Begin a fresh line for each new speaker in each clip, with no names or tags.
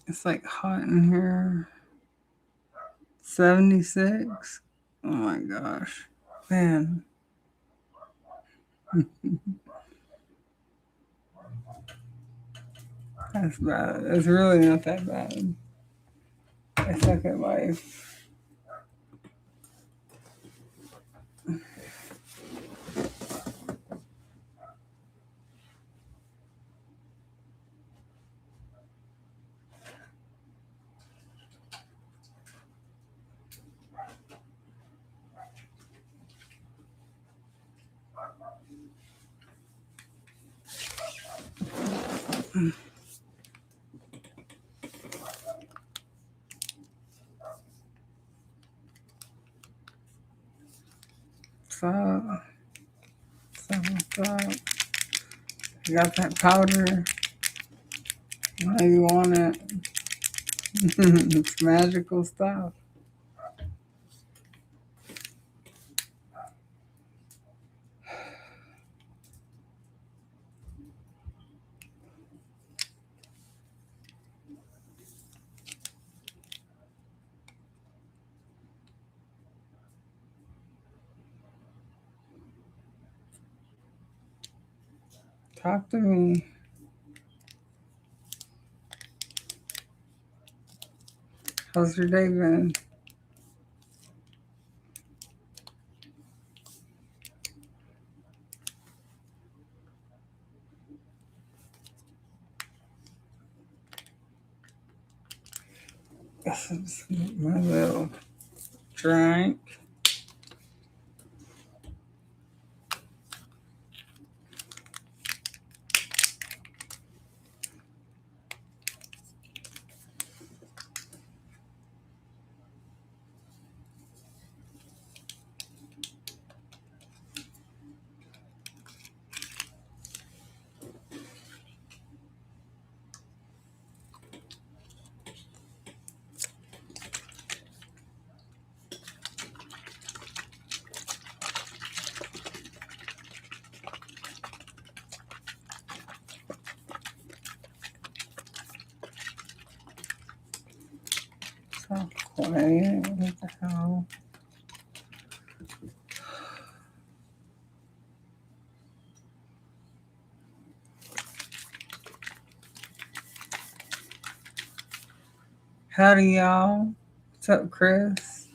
It's like hot in here. 76. Oh my gosh. Man. That's bad. It's really not that bad. I suck at life. Stop. Stop. You got that powder. Now you want it. It's magical stuff. Talk to me. How's your day been? This is my little drink. So quiet. What the hell? Howdy, y'all. What's up, Chris?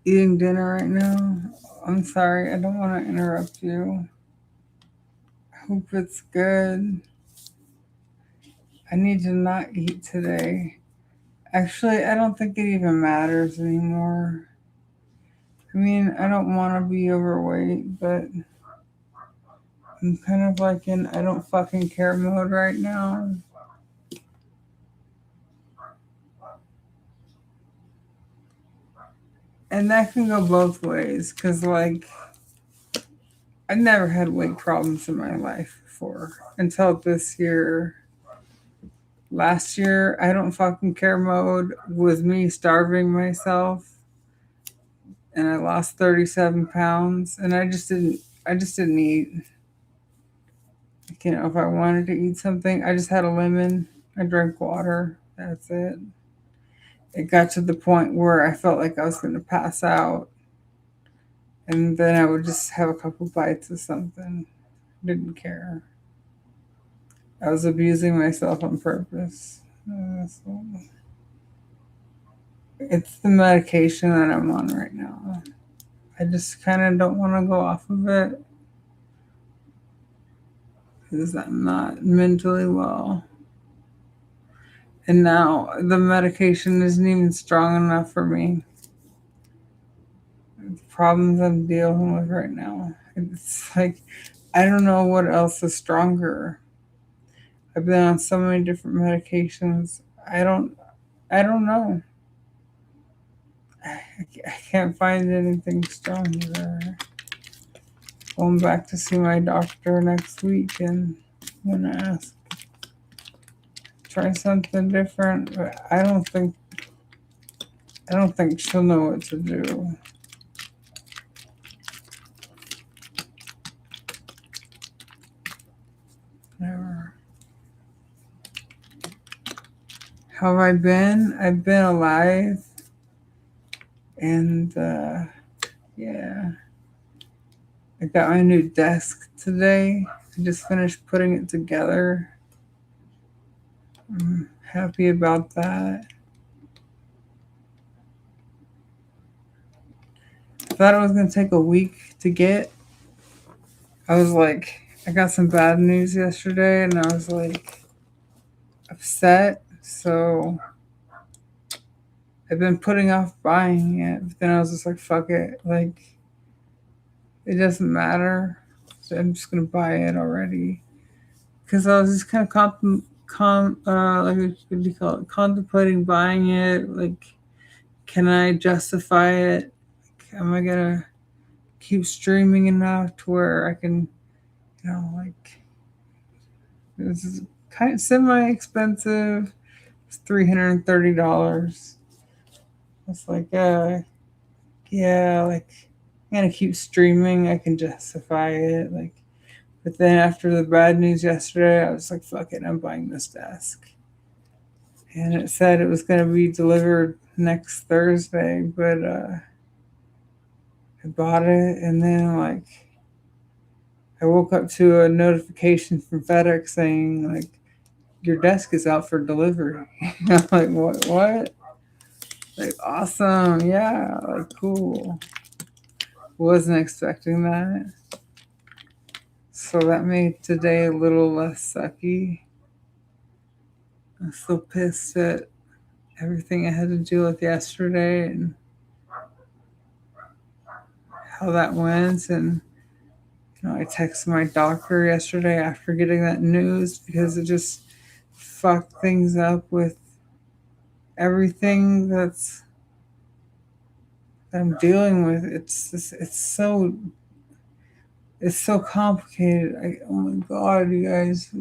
Eating dinner right now? I'm sorry, I don't want to interrupt you. I hope it's good. I need to not eat today. Actually, I don't think it even matters anymore. I mean, I don't want to be overweight, but I'm kind of like in I don't fucking care mode right now. And that can go both ways because, like, I've never had weight problems in my life before until this year. Last year, I don't fucking care mode was me starving myself, and I lost 37 pounds, and I just didn't eat. You know, if I wanted to eat something, I just had a lemon, I drank water, that's it. It got to the point where I felt like I was going to pass out, and then I would just have a couple bites of something. Didn't care. I was abusing myself on purpose. So it's the medication that I'm on right now. I just kind of don't want to go off of it because I'm not mentally well. And now the medication isn't even strong enough for me. The problems I'm dealing with right now. It's like I don't know what else is stronger. I've been on so many different medications. I don't know. I can't find anything strong either. Going back to see my doctor next week, and I'm gonna ask, try something different. But I don't think she'll know what to do. Never. How have I been? I've been alive, and yeah, I got my new desk today. I just finished putting it together. I'm happy about that. I thought it was gonna take a week to get. I was like, I got some bad news yesterday, and I was like upset. So I've been putting off buying it. But then I was just like, fuck it. Like, it doesn't matter. So I'm just gonna buy it already. Because I was just kind of like what do you call it? Contemplating buying it. Like, can I justify it? Like, am I gonna keep streaming enough to where I can, like, this is kind of semi expensive. It's $330. It's like, yeah, like, I'm gonna keep streaming. I can justify it. Like, but then after the bad news yesterday, I was like, fuck it, I'm buying this desk. And it said it was gonna be delivered next Thursday, but I bought it, and then like I woke up to a notification from FedEx saying like your desk is out for delivery. I'm like, what? Like, awesome, yeah, like, cool. Wasn't expecting that. So that made today a little less sucky. I'm still pissed at everything I had to deal with yesterday and how that went. And I texted my doctor yesterday after getting that news because it just fucked things up with everything that I'm dealing with. It's so complicated. Oh my god, you guys. I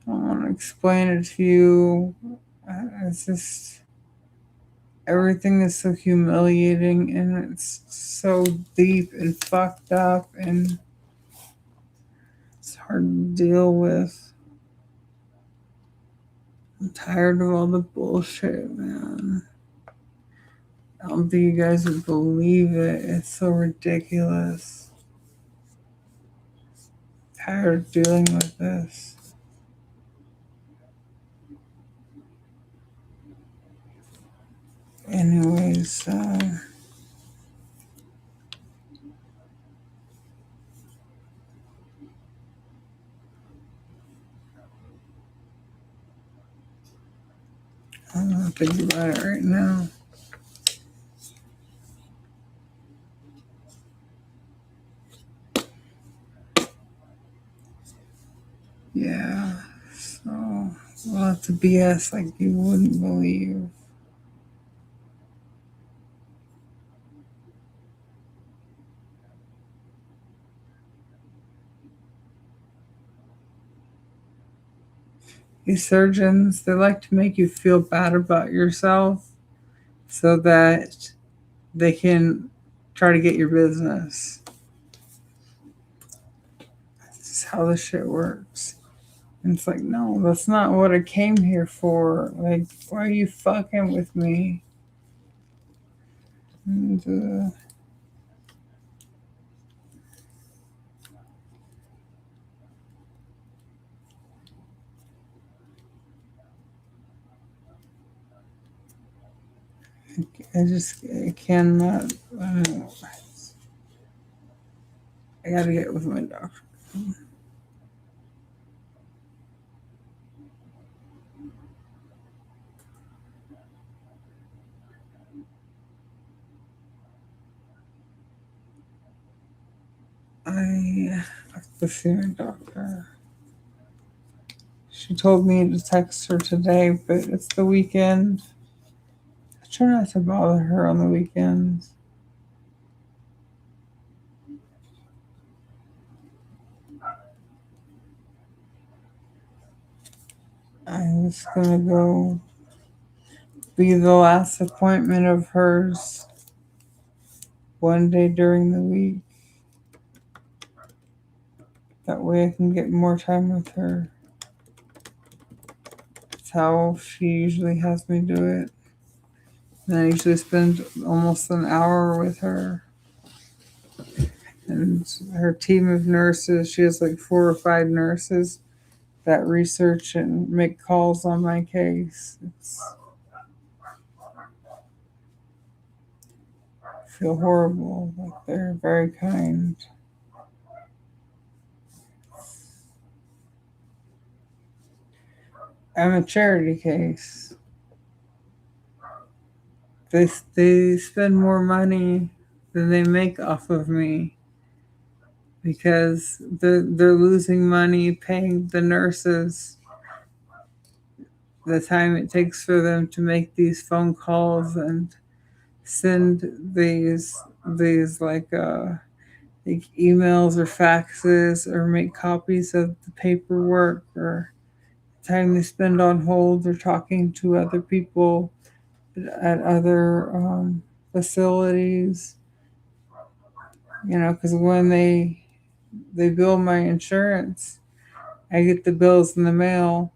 don't want to explain it to you. It's just everything is so humiliating, and it's so deep and fucked up, and it's hard to deal with. I'm tired of all the bullshit, man. I don't think you guys would believe it. It's so ridiculous. Tired of dealing with this. Anyways, I'm not thinking about it right now. Yeah, so lots of BS like you wouldn't believe. These surgeons, they like to make you feel bad about yourself so that they can try to get your business. That's how this shit works. And it's like, no, that's not what I came here for. Like, why are you fucking with me? And, I cannot. I gotta get with my doctor. I have to see my doctor. She told me to text her today, but it's the weekend. try not to bother her on the weekends. I was gonna go be the last appointment of hers one day during the week. That way I can get more time with her. That's how she usually has me do it. And I usually spend almost an hour with her. And her team of nurses, she has like 4 or 5 nurses that research and make calls on my case. I feel horrible, but they're very kind. I'm a charity case. They spend more money than they make off of me because they're losing money paying the nurses the time it takes for them to make these phone calls and send these like emails or faxes or make copies of the paperwork, or time they spend on hold or talking to other people at other facilities. Because when they bill my insurance, I get the bills in the mail.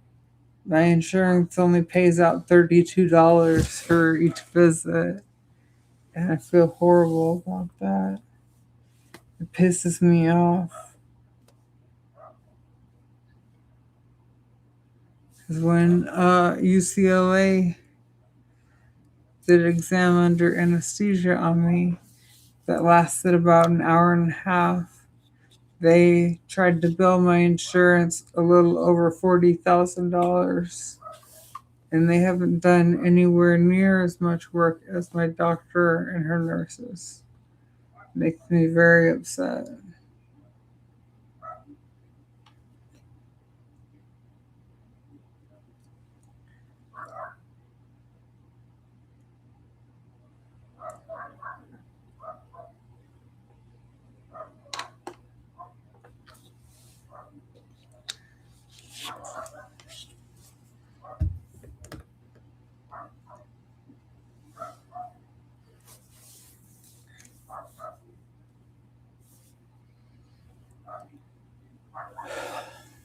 My insurance only pays out $32 for each visit, and I feel horrible about that. It pisses me off. Because when UCLA did an exam under anesthesia on me that lasted about an hour and a half, they tried to bill my insurance a little over $40,000, and they haven't done anywhere near as much work as my doctor and her nurses. It makes me very upset.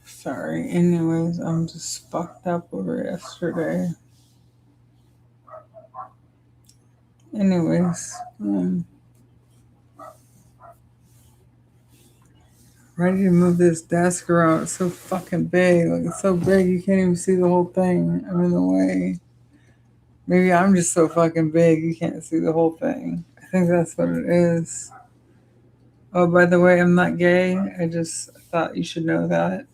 Sorry. Anyways, I'm just fucked up over yesterday. Anyways, ready to move this desk around. It's so fucking big. Like, it's so big you can't even see the whole thing. I'm in the way. Maybe I'm just so fucking big you can't see the whole thing. I think that's what it is. Oh, by the way, I'm not gay. I just thought you should know that.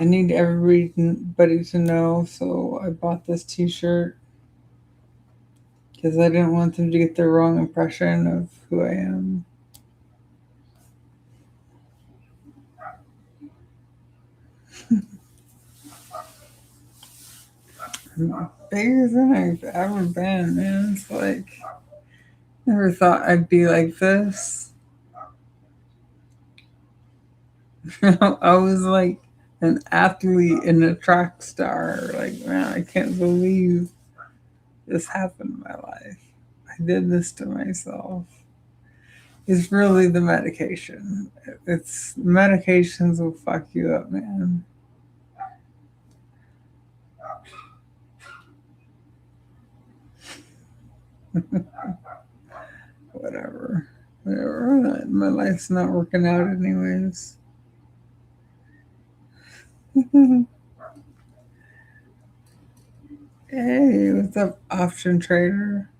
I need everybody to know, so I bought this t-shirt because I didn't want them to get the wrong impression of who I am. I'm bigger than I've ever been, man. It's like, never thought I'd be like this. I was like an athlete and a track star. Like, man, I can't believe this happened in my life. I did this to myself. It's really the medication. It's medications will fuck you up, man. Whatever. Whatever. My life's not working out anyways. Hey, what's up, option trader?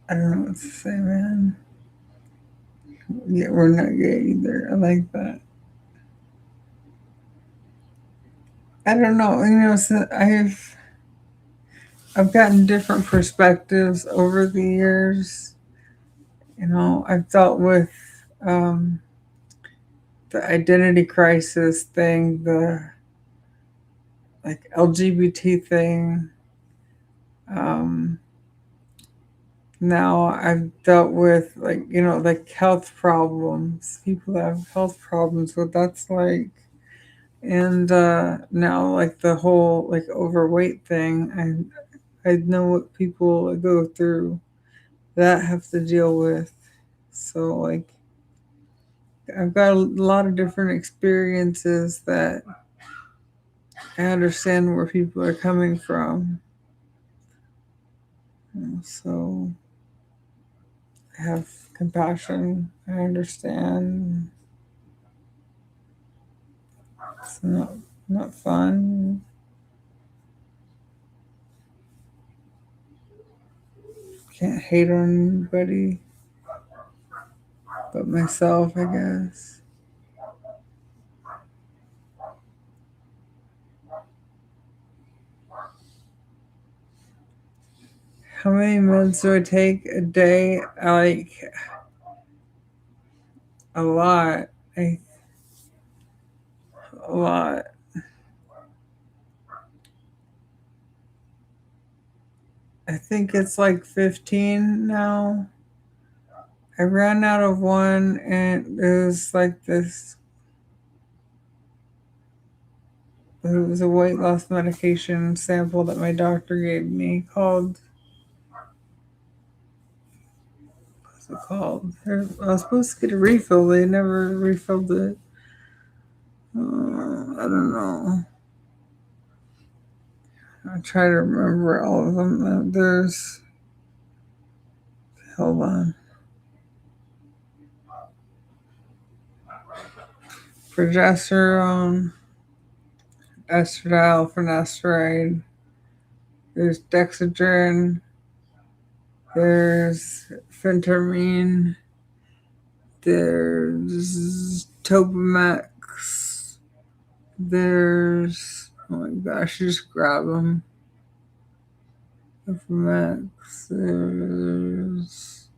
I don't know what to say, man. Yeah, we're not gay either. I like that. I don't know. So I've gotten different perspectives over the years. I've dealt with the identity crisis thing, the like LGBT thing. Um, Now I've dealt with like health problems, people that have health problems, what that's like. And now like the whole like overweight thing, I know what people go through that have to deal with. So like I've got a lot of different experiences that I understand where people are coming from. So I have compassion. I understand. It's not fun. Can't hate on anybody but myself, I guess. How many minutes do I take a day? I like a lot. I a lot. I think it's like 15 now. I ran out of one, and it was like this. It was a weight loss medication sample that my doctor gave me called. What's it called? I was supposed to get a refill. They never refilled it. I don't know. I try to remember all of them. Hold on. Progesterone, estradiol, finasteride. There's Dexedrine. There's phentermine. There's Topamax. There's, oh my gosh, just grab them. Topamax. There's,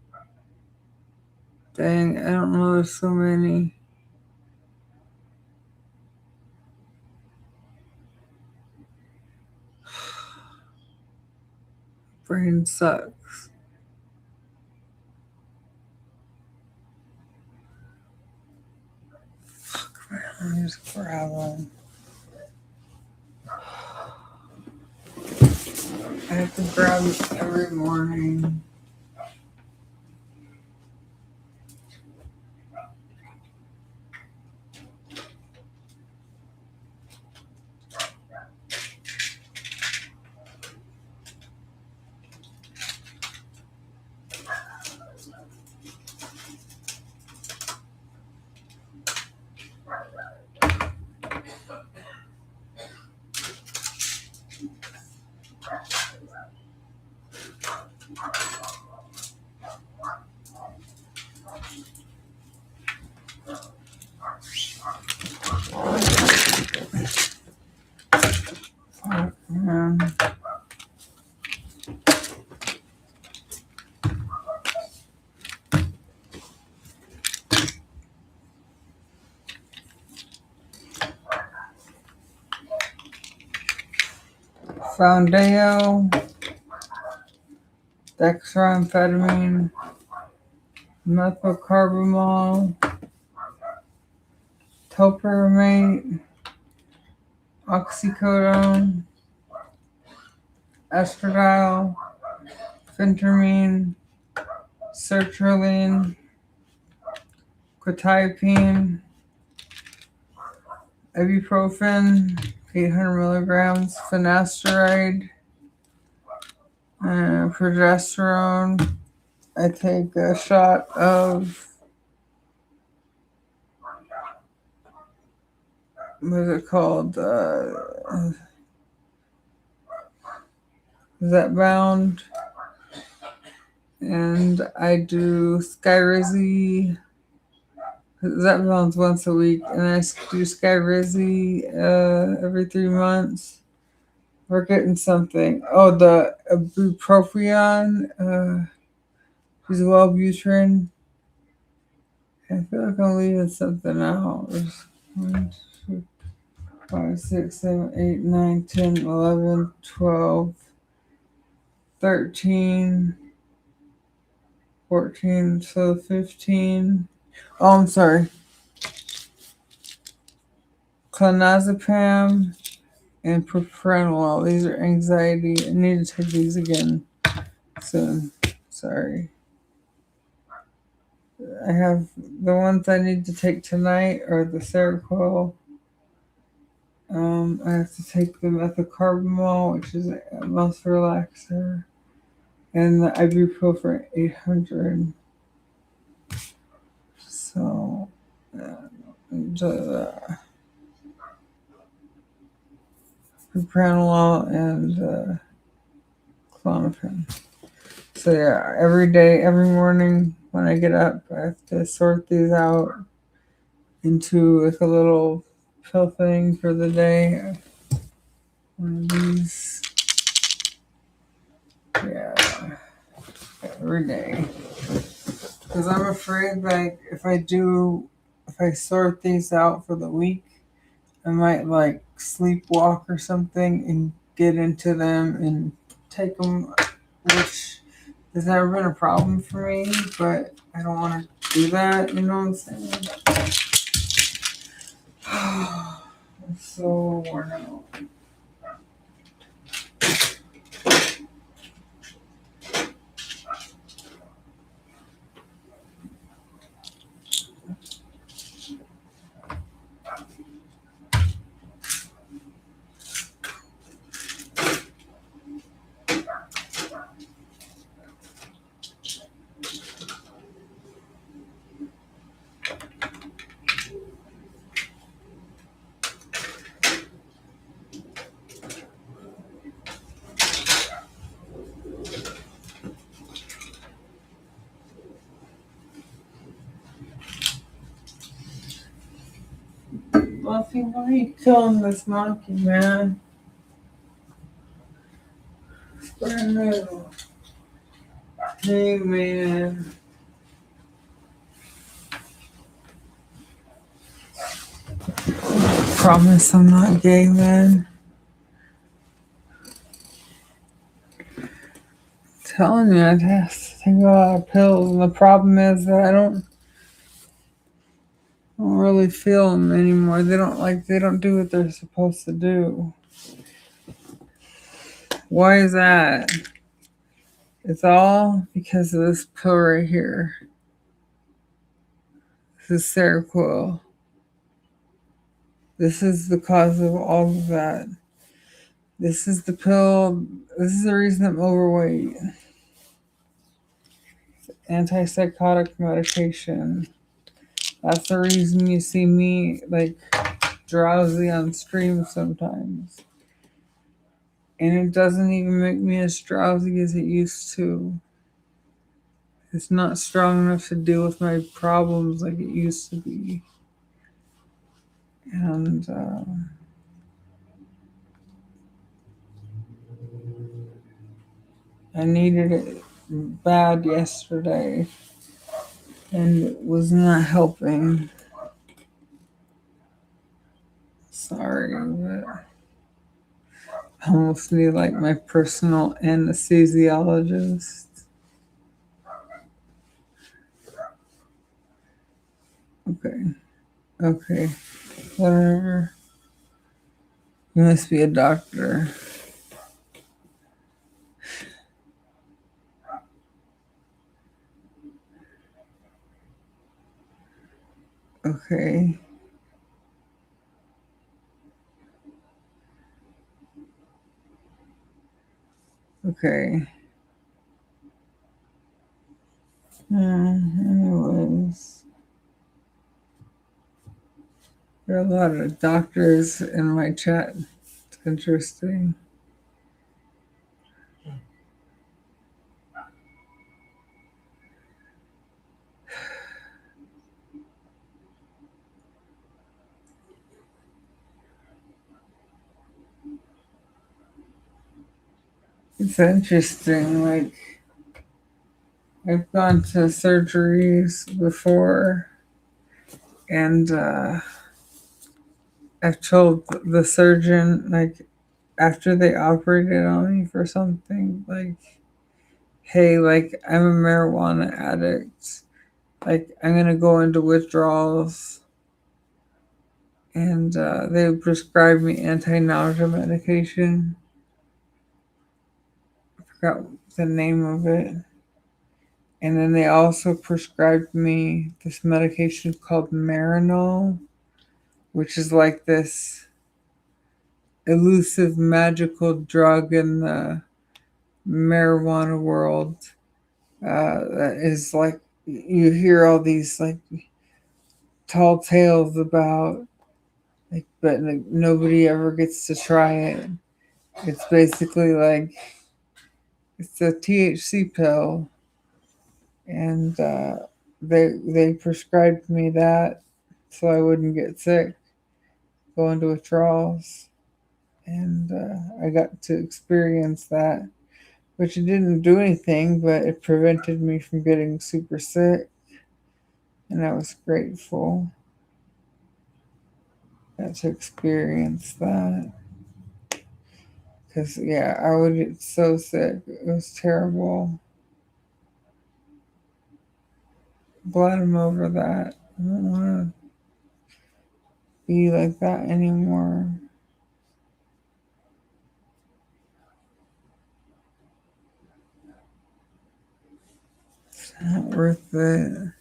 dang, I don't know, there's so many. Brain sucks. Fuck, man, just grab them. I have to grab it every morning. Um, Foundeo, dextroamphetamine, methylcarbamol, topiramate, oxycodone, estradiol, phentermine, sertraline, quetiapine, ibuprofen, 800 milligrams, finasteride, progesterone. I take a shot of, what is it called? Zepbound. And I do Skyrizi. Zepbound's once a week, and I do Skyrizi every 3 months. We're getting something. Oh, the ibuprofen, Wellbutrin, I feel like I'm leaving something out. There's 1, 2, 5, 6, 7, 8, 9, 10, 11, 12, 13, 14, so 15. Oh, I'm sorry. Clonazepam and propranolol. These are anxiety. I need to take these again soon. Sorry. I have the ones I need to take tonight are the Seroquel. I have to take the methocarbamol, which is a muscle relaxer, and the ibuprofen 800. So, the propranolol and Klonopin. So yeah, every day, every morning when I get up, I have to sort these out into like a little pill thing for the day. One of these, yeah, every day. Because I'm afraid, like, if I sort these out for the week, I might like sleepwalk or something and get into them and take them, which has never been a problem for me, but I don't want to do that, you know what I'm saying? I'm so worn out. Fluffy, why are you killing this monkey, man? It's brand new. Hey, man. Promise I'm not gay, man. Telling you, I have to take a lot of pills, and the problem is that I don't really feel them anymore. They don't do what they're supposed to do. Why is that? It's all because of this pill right here. This is Seroquel. This is the cause of all of that. This is the pill. This is the reason I'm overweight. Antipsychotic medication. That's the reason you see me like drowsy on stream sometimes. And it doesn't even make me as drowsy as it used to. It's not strong enough to deal with my problems like it used to be. And I needed it bad yesterday, and it was not helping. Sorry, but I almost need like my personal anesthesiologist. Okay, okay, whatever. You must be a doctor. Okay. Okay. Anyways, there are a lot of doctors in my chat. It's interesting. It's interesting. Like, I've gone to surgeries before, And I've told the surgeon, like, after they operated on me for something, like, hey, like, I'm a marijuana addict. Like, I'm going to go into withdrawals. And they prescribed me anti-nausea medication. I forgot the name of it. And then they also prescribed me this medication called Marinol, which is like this elusive magical drug in the marijuana world. That is like, you hear all these like tall tales about, like, but like, nobody ever gets to try it. It's basically like it's a THC pill, and they prescribed me that so I wouldn't get sick, go into withdrawals, and I got to experience that, which it didn't do anything, but it prevented me from getting super sick, and I was grateful got to experience that. Because, yeah, I would get so sick. It was terrible. Glad I'm over that. I don't want to be like that anymore. It's not worth it.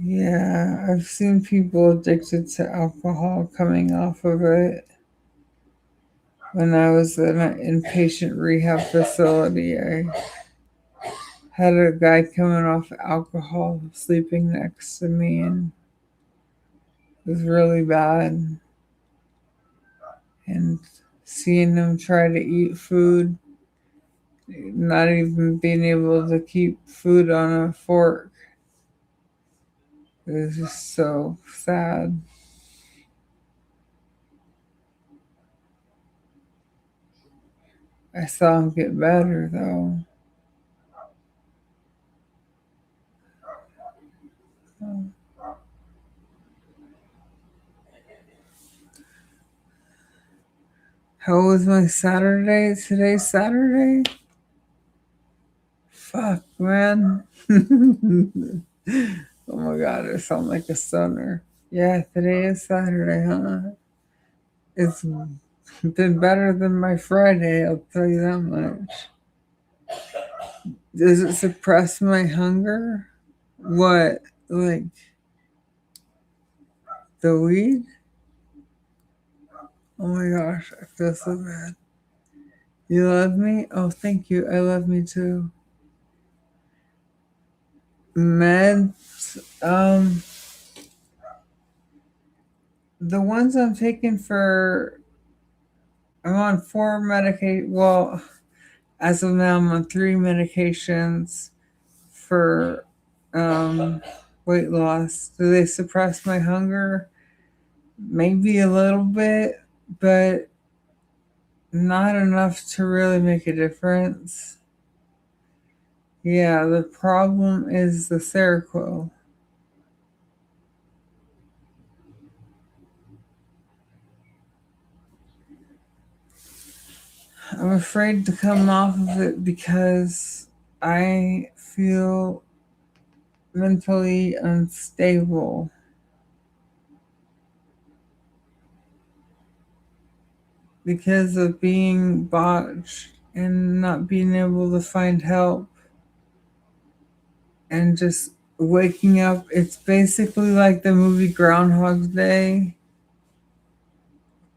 Yeah, I've seen people addicted to alcohol coming off of it. When I was in an inpatient rehab facility, I had a guy coming off alcohol sleeping next to me, and it was really bad. And seeing him try to eat food, not even being able to keep food on a fork, it was just so sad. I saw him get better though. How was my Saturday? Today's Saturday? Fuck, man. Oh my god, I sound like a stoner. Yeah, today is Saturday, huh? It's been better than my Friday, I'll tell you that much. Does it suppress my hunger? What? Like the weed? Oh my gosh, I feel so bad. You love me? Oh, thank you. I love me too. Meds, the ones I'm taking for, I'm on four medication. Well, as of now, I'm on three medications for weight loss. Do they suppress my hunger? Maybe a little bit, but not enough to really make a difference. Yeah, the problem is the Seroquel. I'm afraid to come off of it because I feel mentally unstable because of being botched and not being able to find help and just waking up. It's basically like the movie Groundhog Day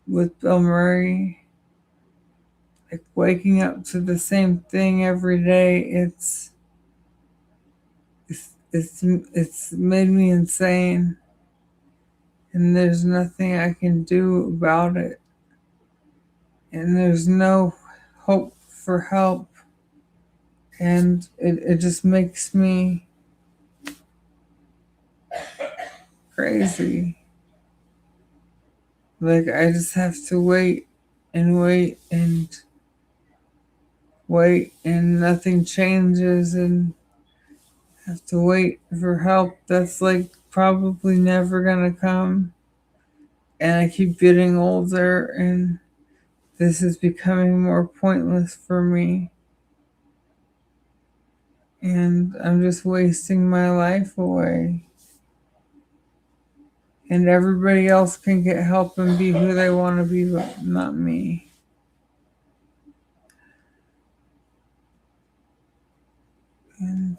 with Bill Murray. Like waking up to the same thing every day. It's made me insane, and there's nothing I can do about it, and there's no hope for help, and it just makes me crazy. Like I just have to wait and wait and nothing changes and have to wait for help that's like probably never gonna come. And I keep getting older and this is becoming more pointless for me. And I'm just wasting my life away. And everybody else can get help and be who they want to be, but not me. And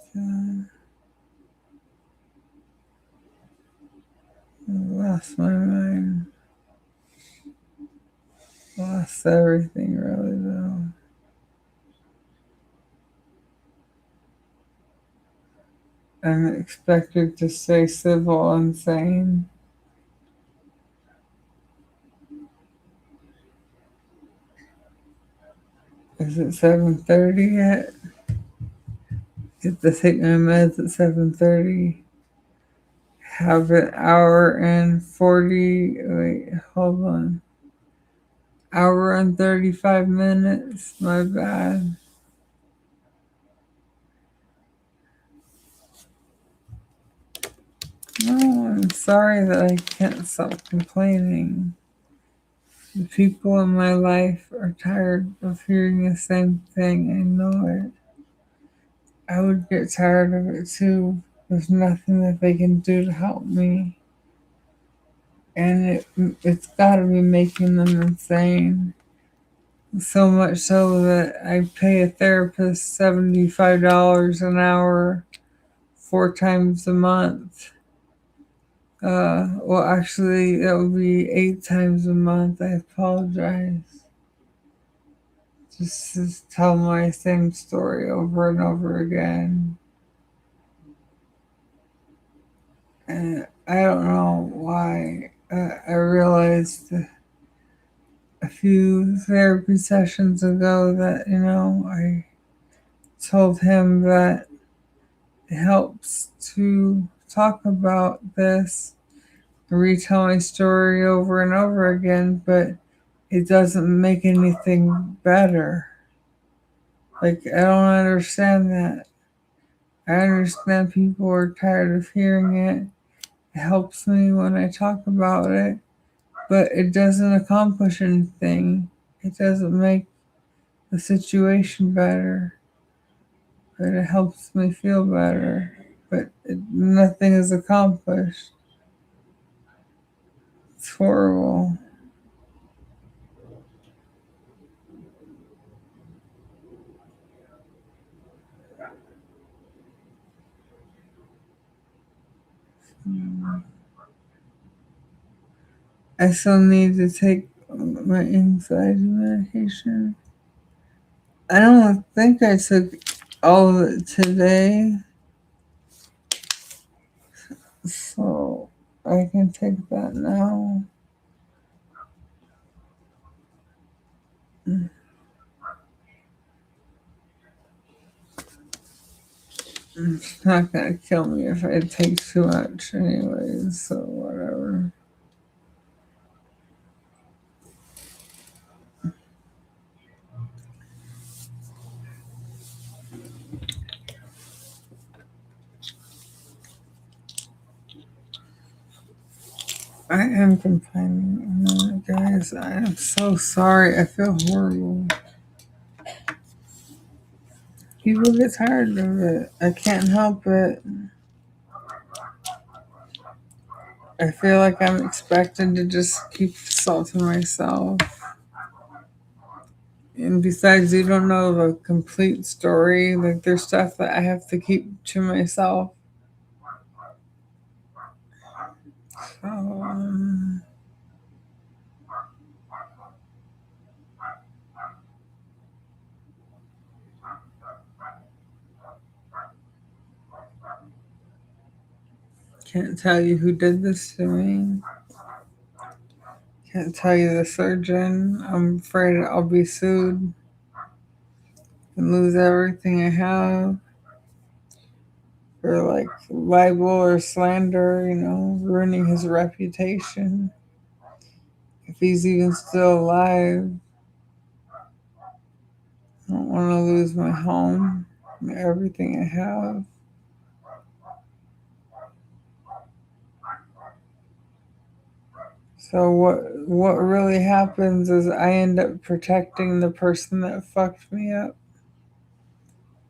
I lost my mind. Lost everything, really, though. I'm expected to stay civil and sane. Is it 7:30 yet? Get to take my meds at 7:30. Have an hour and 40. Wait, hold on. Hour and 35 minutes. My bad. No, I'm sorry that I can't stop complaining. The people in my life are tired of hearing the same thing. I know it. I would get tired of it too. There's nothing that they can do to help me. And it's got to be making them insane. So much so that I pay a therapist $75 an hour 4 times a month. Well, actually, that would be 8 times a month. I apologize. Just to tell my same story over and over again. And I don't know why. I realized a few therapy sessions ago that, I told him that it helps to talk about this, retell my story over and over again, but it doesn't make anything better. Like, I don't understand that. I understand people are tired of hearing it. It helps me when I talk about it, but it doesn't accomplish anything. It doesn't make the situation better, but it helps me feel better. But nothing is accomplished. It's horrible. I still need to take my anxiety medication. I don't think I took all of it today, so I can take that now. It's not gonna kill me if I take too much, anyways, so whatever. I am complaining, guys. I am so sorry. I feel horrible. People get tired of it. I can't help it. I feel like I'm expected to just keep this all to myself. And besides, you don't know the complete story. Like, there's stuff that I have to keep to myself. So, can't tell you who did this to me. Can't tell you the surgeon. I'm afraid I'll be sued and lose everything I have for like libel or slander, ruining his reputation. If he's even still alive. I don't want to lose my home, everything I have. So what really happens is I end up protecting the person that fucked me up.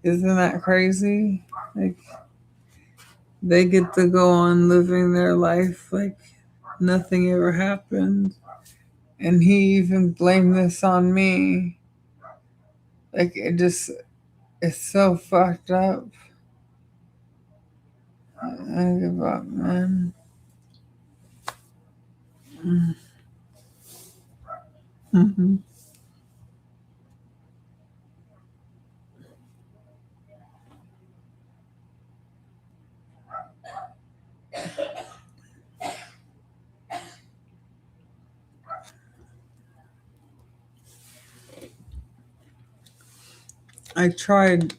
Isn't that crazy? Like they get to go on living their life like nothing ever happened. And he even blamed this on me. Like it's so fucked up. I give up, man. Hmm. I tried.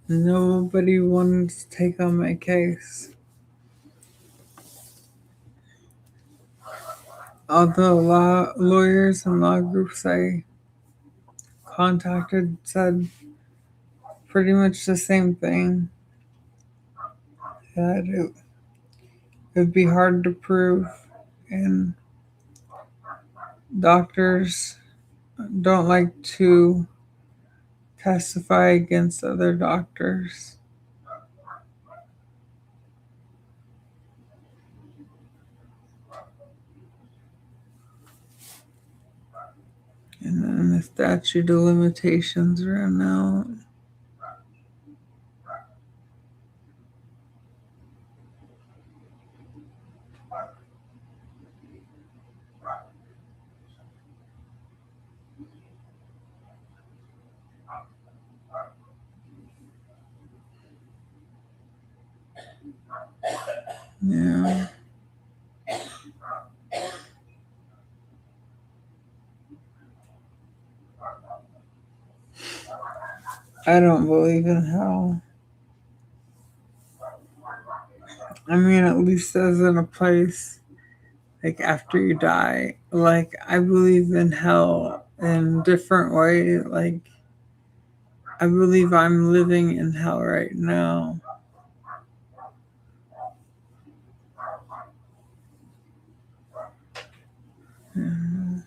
Nobody wanted to take on my case. Although lawyers and law groups I contacted said pretty much the same thing, that it would be hard to prove, and doctors don't like to testify against other doctors. And then the statute of limitations ran out. Yeah. I don't believe in hell. I mean, at least as in a place like after you die. Like I believe in hell in different way. Like I believe I'm living in hell right now. Mhm.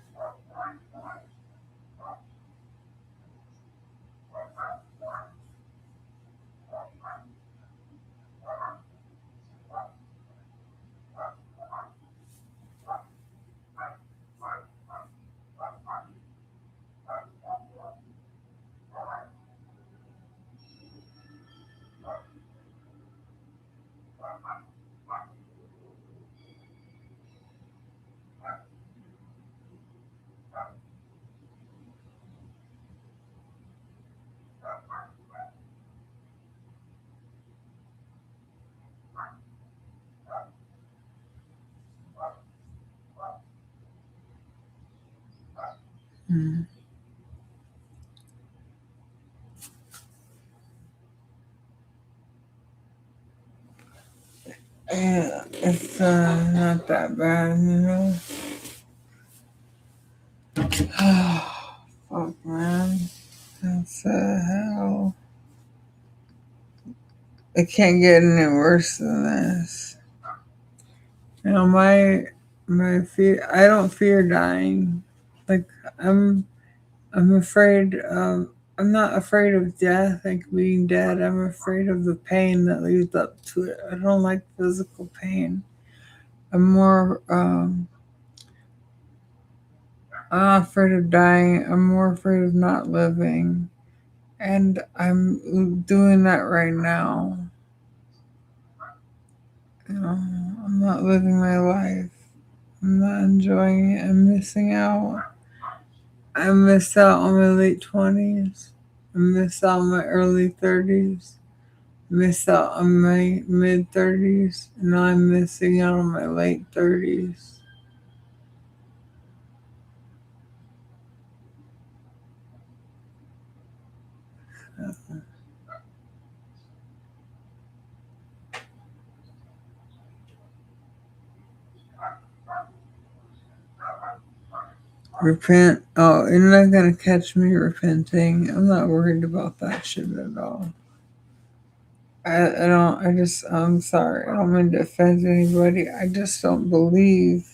Mhm. Yeah, it's not that bad, you know. Fuck, man. That's hell. It can't get any worse than this. You know, my fear. I don't fear dying. Like I'm I'm afraid of. I'm not afraid of death, like being dead. I'm afraid of the pain that leads up to it. I don't like physical pain. I'm more. I'm not afraid of dying. I'm more afraid of not living, and I'm doing that right now. You know, I'm not living my life. I'm not enjoying it. I'm missing out. I missed out on my late 20s. I missed out on my early 30s. Missed out on my mid 30s. And now I'm missing out on my late 30s. Repent. Oh, you're not gonna catch me repenting. I'm not worried about that shit at all. I don't. I'm sorry. I don't mean to offend anybody. I just don't believe.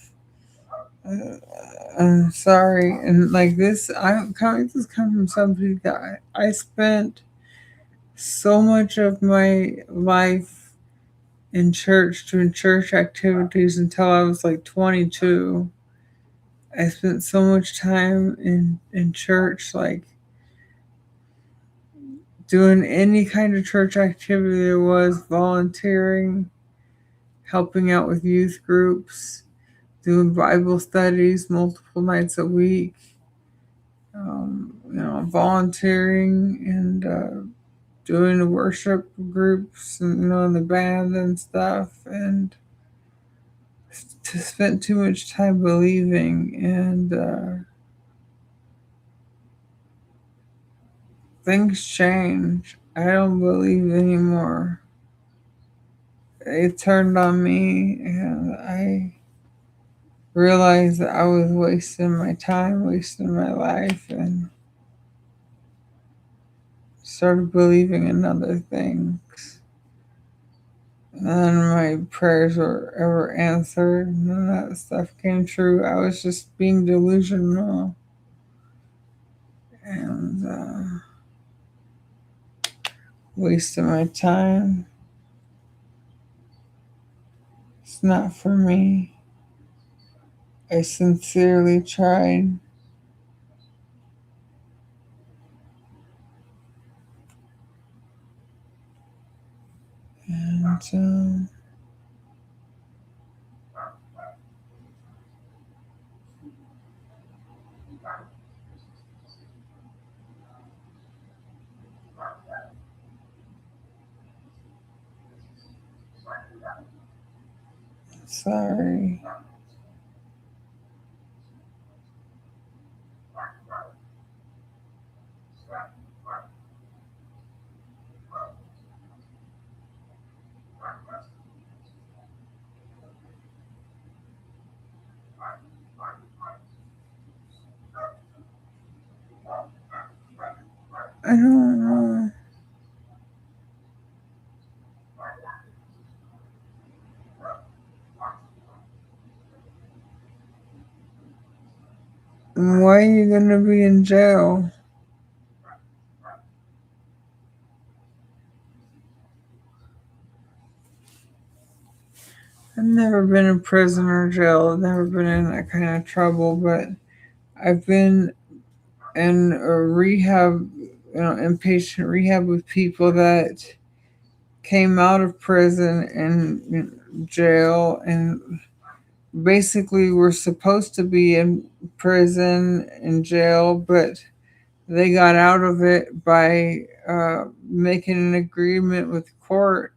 Uh, I'm sorry. And like this, this comes from somebody that I spent so much of my life in church doing church activities until I was like 22. I spent so much time in church, like doing any kind of church activity there was, volunteering, helping out with youth groups, doing Bible studies multiple nights a week, volunteering and doing the worship groups and in the band and stuff, and to spend too much time believing, and things change. I don't believe anymore. It turned on me, and I realized that I was wasting my time, wasting my life, and started believing in other things. None of my prayers were ever answered. None of that stuff came true. I was just being delusional and wasting my time. It's not for me. I sincerely tried. And sorry. I don't know. Why are you gonna be in jail? I've never been in prison or jail. I've never been in that kind of trouble, but I've been in a rehab, inpatient rehab with people that came out of prison and jail and basically were supposed to be in prison and jail, but they got out of it by making an agreement with court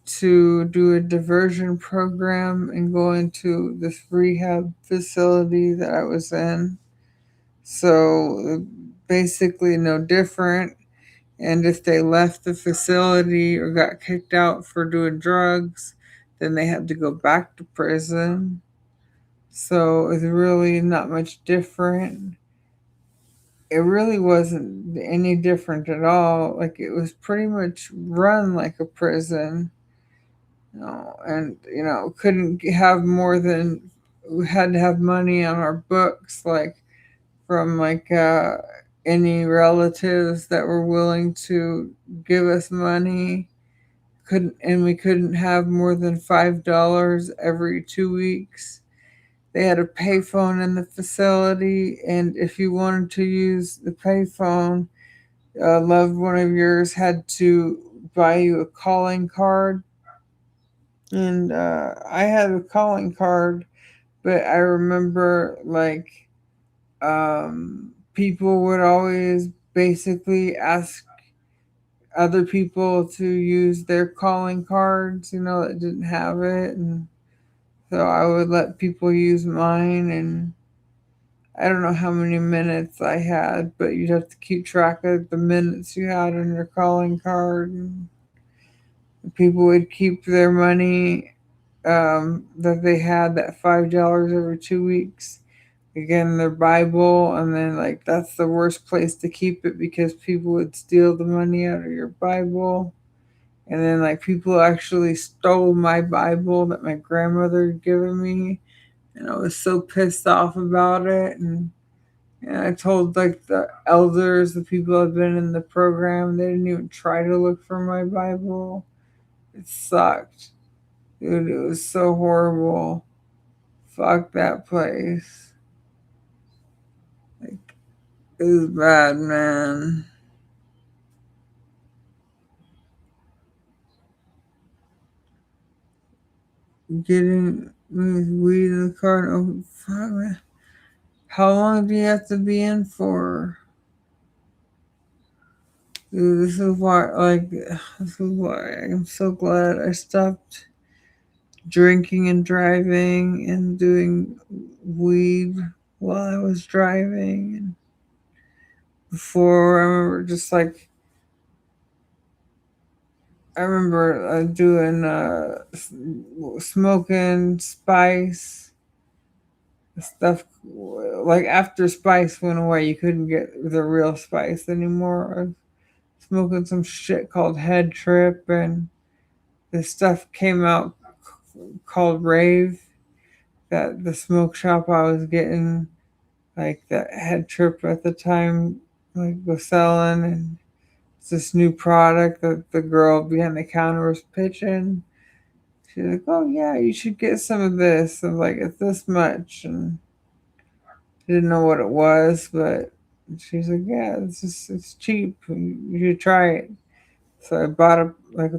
to do a diversion program and go into this rehab facility that I was in. So basically, no different. And if they left the facility or got kicked out for doing drugs, then they had to go back to prison. So it's really not much different. It really wasn't any different at all. Like it was pretty much run like a prison. And couldn't have more than we had to have money on our books, like from any relatives that were willing to give us money. Couldn't and we couldn't have more than $5 every 2 weeks. They had a payphone in the facility, and if you wanted to use the payphone, a loved one of yours had to buy you a calling card. And I had a calling card, but I remember people would always basically ask other people to use their calling cards, that didn't have it. And so I would let people use mine. And I don't know how many minutes I had, but you'd have to keep track of the minutes you had on your calling card. And people would keep their money that they had, that $5 every 2 weeks, again their Bible, and then like that's the worst place to keep it because people would steal the money out of your Bible. And then like people actually stole my Bible that my grandmother had given me, and I was so pissed off about it. And I told like the elders, the people that have been in the program, they didn't even try to look for my Bible. It sucked. Dude, it was so horrible. Fuck that place. Like, it was bad, man. Getting weed in the car. Oh, fuck, man. How long do you have to be in for? Dude, this is why, like, this is why I'm so glad I stopped drinking and driving and doing weed while I was driving. And before, I remember just like, I remember doing, smoking spice stuff. Like, after spice went away, you couldn't get the real spice anymore. I was smoking some shit called Head Trip, and this stuff came out called Rave, that the smoke shop I was getting, like that Head Trip at the time, like was selling, and it's this new product that the girl behind the counter was pitching. She's like, "Oh yeah, you should get some of this." I'm like, "It's this much," and didn't know what it was, but she's like, "Yeah, it's cheap. You should try it." So I bought a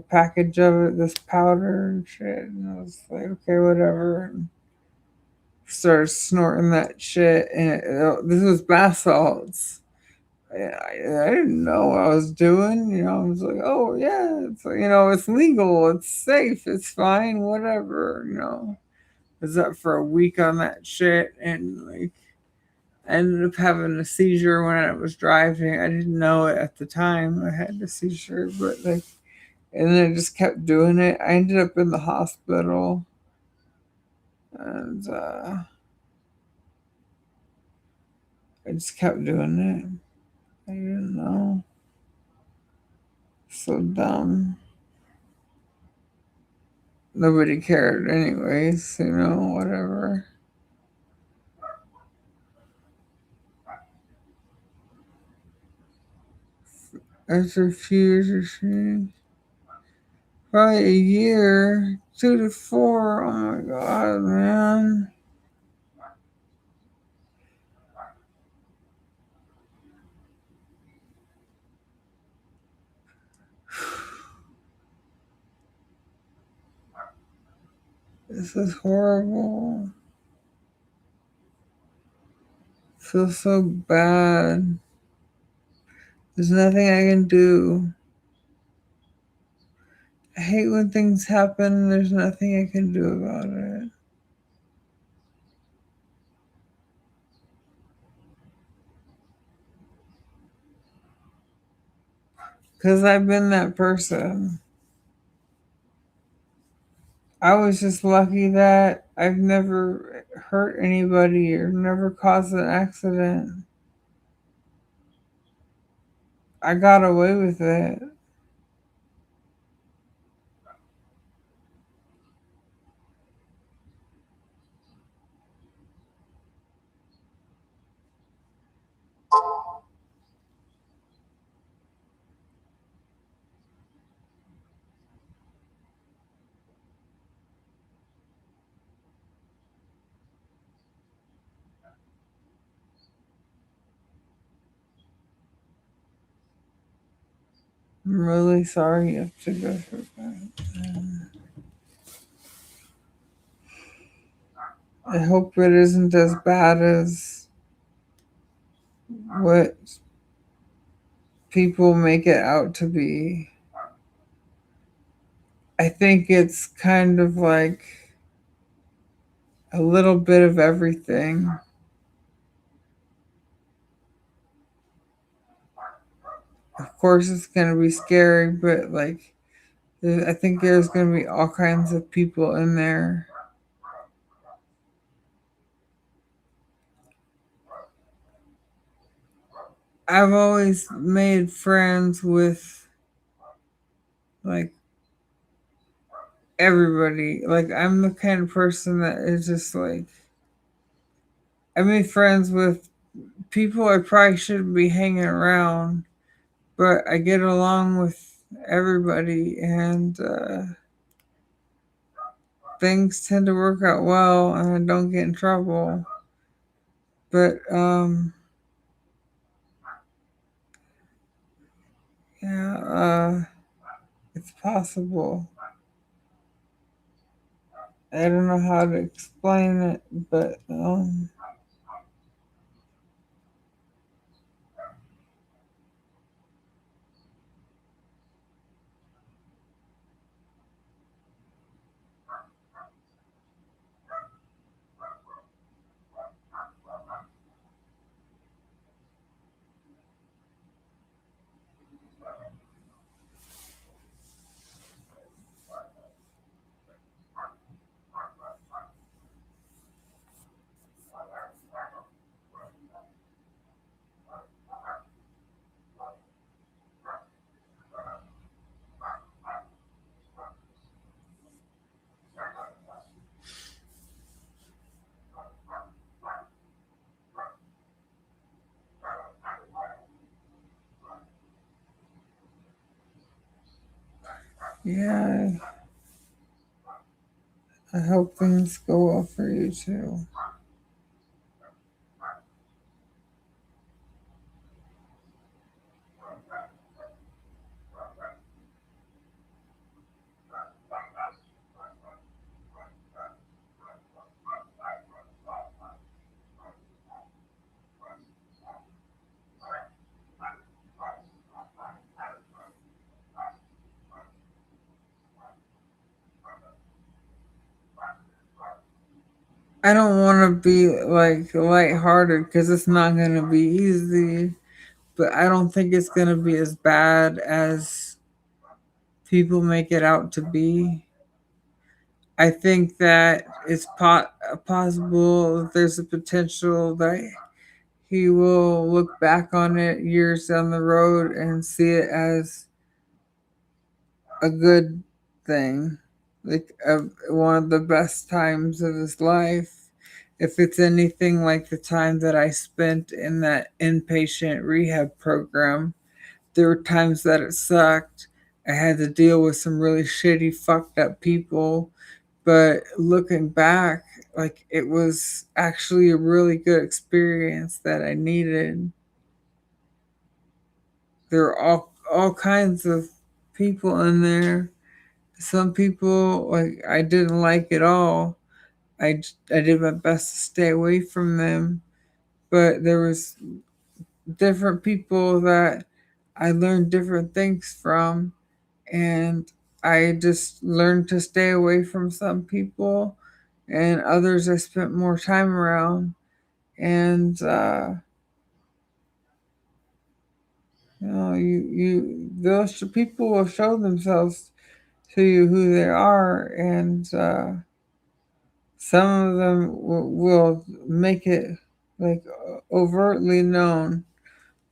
package of it, this powder and shit, and I was like, "Okay, whatever." And started snorting that shit, and this was bath salts. I didn't know what I was doing. I was like, "Oh yeah, it's legal, it's safe, it's fine, whatever." I was up for a week on that shit, and like I ended up having a seizure when I was driving. I didn't know it at the time. I had a seizure, but like, and then I just kept doing it. I ended up in the hospital, and I just kept doing it. I didn't know. So dumb. Nobody cared, anyways. Whatever. After a few years of shooting, probably a year, 2 to 4. Oh my god, man. This is horrible. Feel so bad. There's nothing I can do. I hate when things happen and there's nothing I can do about it. Because I've been that person. I was just lucky that I've never hurt anybody or never caused an accident. I got away with it. I'm really sorry you have to go through that. I hope it isn't as bad as what people make it out to be. I think it's kind of like a little bit of everything. Of course, it's going to be scary, but like, I think there's going to be all kinds of people in there. I've always made friends with like everybody. Like I'm the kind of person that is just like I made friends with people I probably shouldn't be hanging around, but I get along with everybody, and things tend to work out well, and I don't get in trouble. But yeah, it's possible. I don't know how to explain it, but yeah, I hope things go well for you too. I don't want to be like lighthearted because it's not going to be easy, but I don't think it's going to be as bad as people make it out to be. I think that it's possible that there's a potential that he will look back on it years down the road and see it as a good thing, like one of the best times of his life. If it's anything like the time that I spent in that inpatient rehab program, there were times that it sucked. I had to deal with some really shitty, fucked up people. But looking back, like it was actually a really good experience that I needed. There were all kinds of people in there. Some people like I didn't like at all. I did my best to stay away from them, but there was different people that I learned different things from, and I just learned to stay away from some people, and others I spent more time around. And those people will show themselves to you who they are, and some of them will make it like overtly known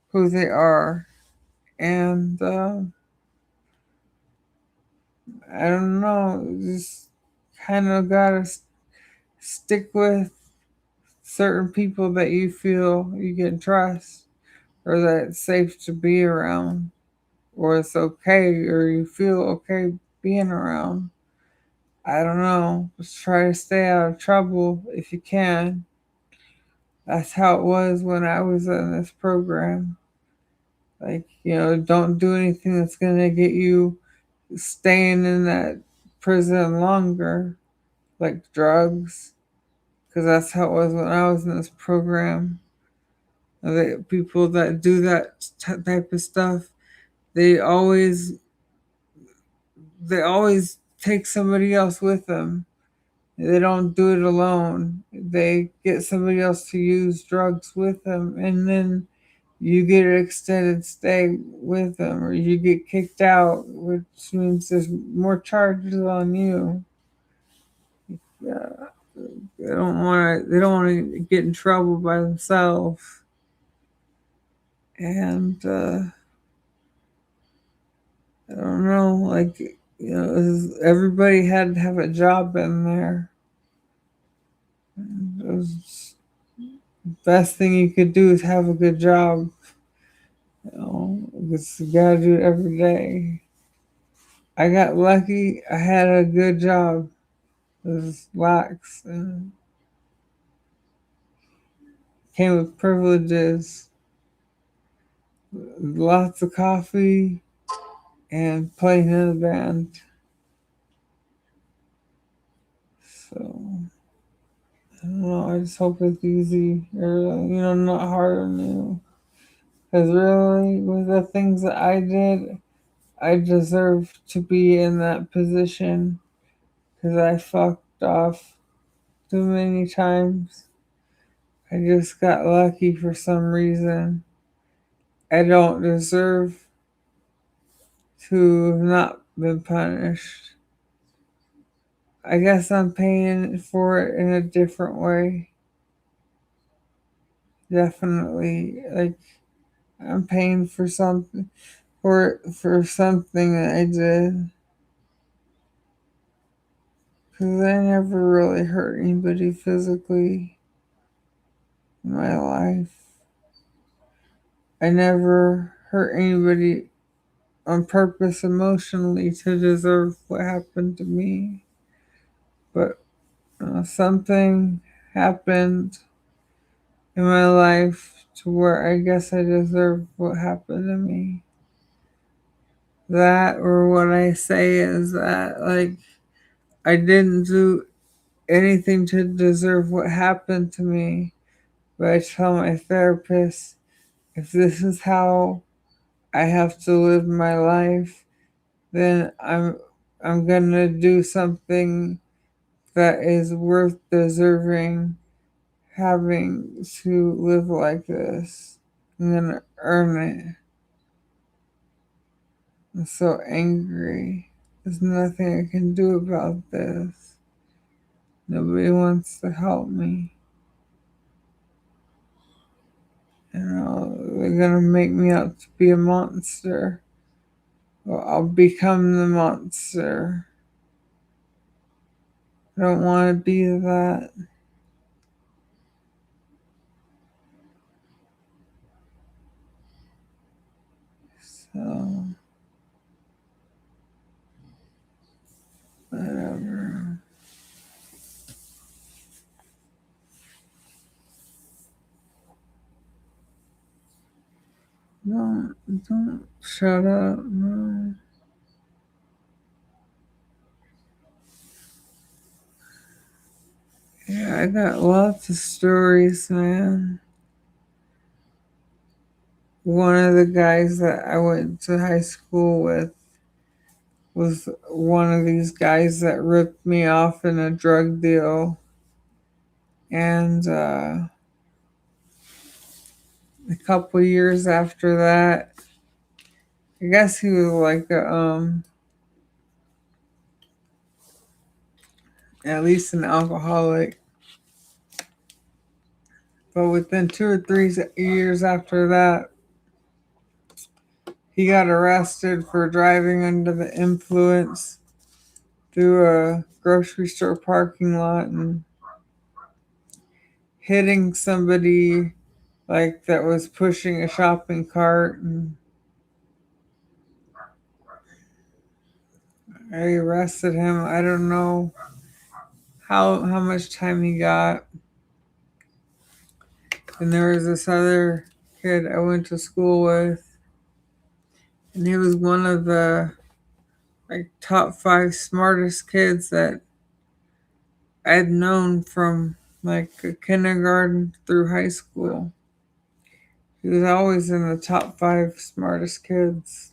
who they are, and I don't know, just kind of gotta stick with certain people that you feel you can trust or that it's safe to be around or it's okay or you feel okay being around. I don't know. Just try to stay out of trouble if you can. That's how it was when I was in this program. Like, don't do anything that's going to get you staying in that prison longer, like drugs, because that's how it was when I was in this program. The people that do that type of stuff, they always they always take somebody else with them. They don't do it alone. They get somebody else to use drugs with them, and then you get an extended stay with them, or you get kicked out, which means there's more charges on you. Yeah, they don't want to. They don't want to get in trouble by themselves. And I don't know, like, everybody had to have a job in there. It was the best thing you could do is have a good job. Because you gotta do it every day. I got lucky. I had a good job. It was lax and came with privileges, lots of coffee, and playing in a band. So I don't know. I just hope it's easy or not hard on you. Because really, with the things that I did, I deserve to be in that position because I fucked off too many times. I just got lucky for some reason. I don't deserve to have not been punished. I guess I'm paying for it in a different way. Definitely. Like I'm paying for something for something that I did. Because I never really hurt anybody physically in my life. I never hurt anybody on purpose emotionally to deserve what happened to me. But something happened in my life to where I guess I deserve what happened to me. That, or what I say is that, like, I didn't do anything to deserve what happened to me. But I tell my therapist, if this is how I have to live my life, then I'm gonna do something that is worth deserving having to live like this. I'm gonna earn it. I'm so angry. There's nothing I can do about this. Nobody wants to help me. They're gonna make me out to be a monster. Well, I'll become the monster. I don't want to be that. So, whatever. Don't shut up. No. Yeah, I got lots of stories, man. One of the guys that I went to high school with was one of these guys that ripped me off in a drug deal. And a couple years after that, I guess he was like at least an alcoholic. But within 2 or 3 years after that, he got arrested for driving under the influence through a grocery store parking lot and hitting somebody like that was pushing a shopping cart. And I arrested him. I don't know how much time he got. And there was this other kid I went to school with, and he was one of the like top 5 smartest kids that I'd known from like kindergarten through high school. He was always in the top 5 smartest kids.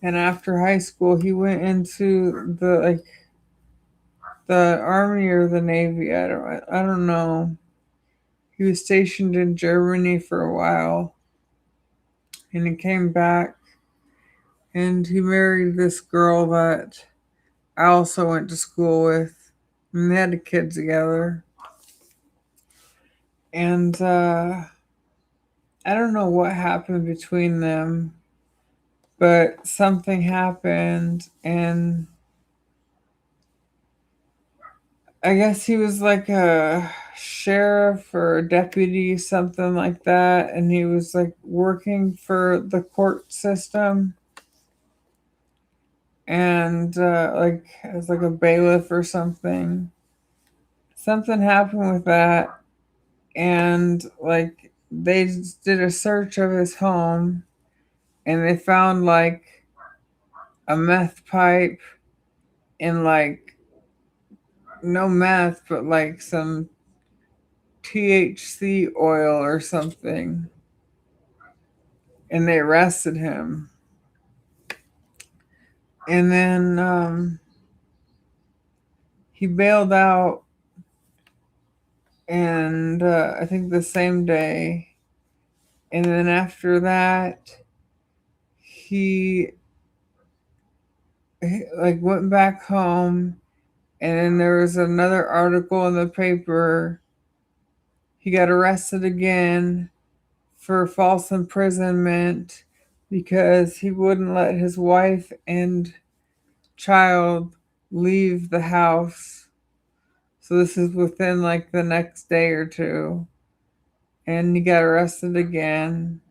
And after high school, he went into the army or the navy. I don't know. He was stationed in Germany for a while, and he came back, and he married this girl that I also went to school with, and they had a kid together. And I don't know what happened between them, but something happened, and I guess he was like a sheriff or a deputy, something like that, and he was like working for the court system and like as like a bailiff or something. Something happened with that, and like they just did a search of his home, and they found like a meth pipe and like no meth, but like some THC oil or something, and they arrested him. And then he bailed out, and I think the same day. And then after that, he, he like went back home, and then there was another article in the paper. He got arrested again for false imprisonment because he wouldn't let his wife and child leave the house. So this is within like the next day or two. And he got arrested again.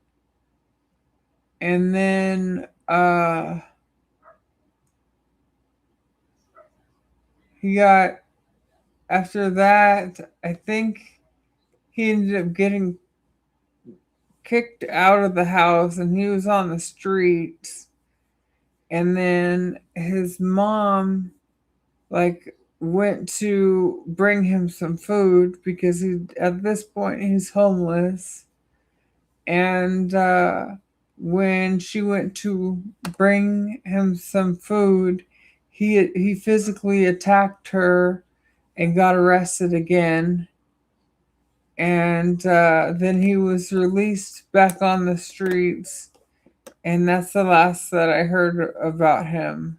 And then he got, after that, I think he ended up getting kicked out of the house and he was on the streets. And then his mom like went to bring him some food because he, at this point he's homeless. And when she went to bring him some food, he physically attacked her and got arrested again. And then he was released back on the streets, and that's the last that I heard about him.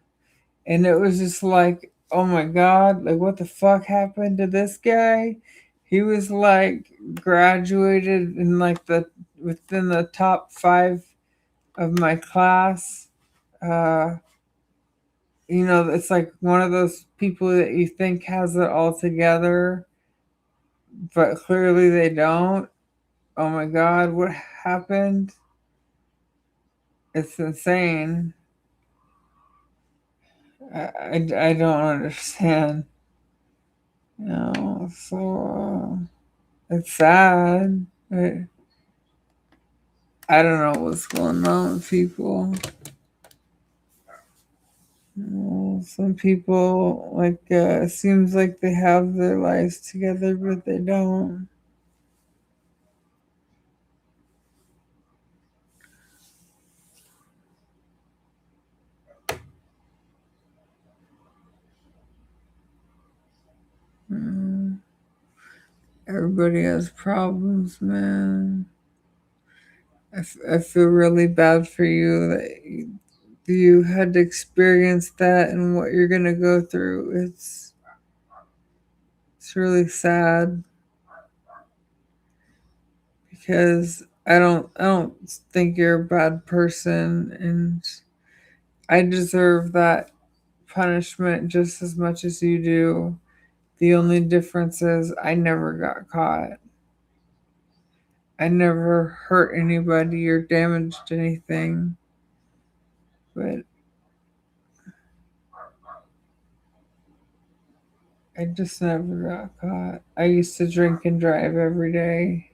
And it was just like, oh my god, like what the fuck happened to this guy? He was like graduated in like the within the top 5 of my class. uh it's like one of those people that you think has it all together, but clearly they don't. Oh my god, what happened? It's insane. I don't understand. So it's sad. I don't know what's going on with people. Some people like seems like they have their lives together, but they don't. Mm, Everybody has problems, man. I feel really bad for you that you had to experience that and what you're gonna go through. It's really sad because I don't think you're a bad person, and I deserve that punishment just as much as you do. The only difference is I never got caught. I never hurt anybody or damaged anything, but I just never got caught. I used to drink and drive every day.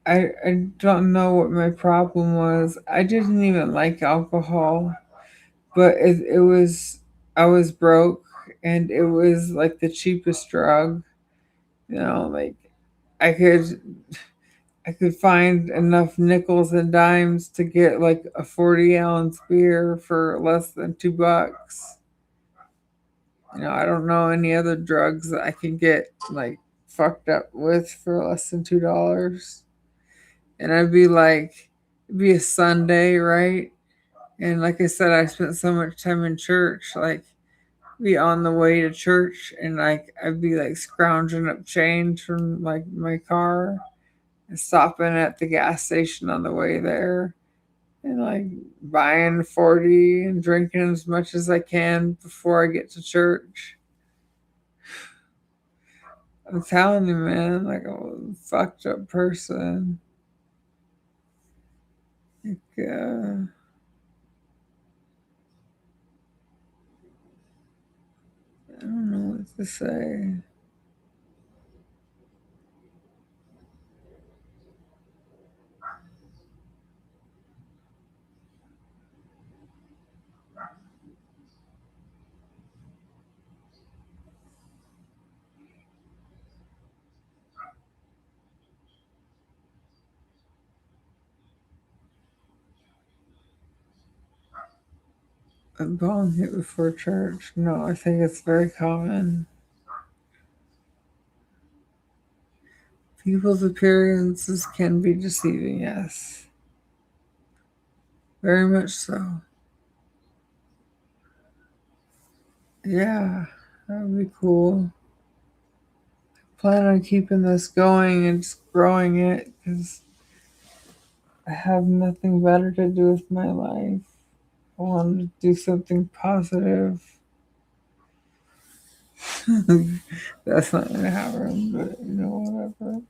I don't know what my problem was. I didn't even like alcohol, but it was, I was broke, and it was like the cheapest drug. Like I could I could find enough nickels and dimes to get like a 40-ounce beer for less than $2. I don't know any other drugs that I can get like fucked up with for less than $2. And I'd be like, it'd be a Sunday, right? And like I said, I spent so much time in church, like be on the way to church, and like I'd be like scrounging up change from like my car, stopping at the gas station on the way there and like buying 40 and drinking as much as I can before I get to church. I'm telling you, man, like I'm a fucked up person. Like, I don't know what to say. A bong hit before church. No, I think it's very common. People's appearances can be deceiving, yes. Very much so. Yeah, that would be cool. Plan on keeping this going and just growing it because I have nothing better to do with my life. I want to do something positive. That's not going to happen, but whatever.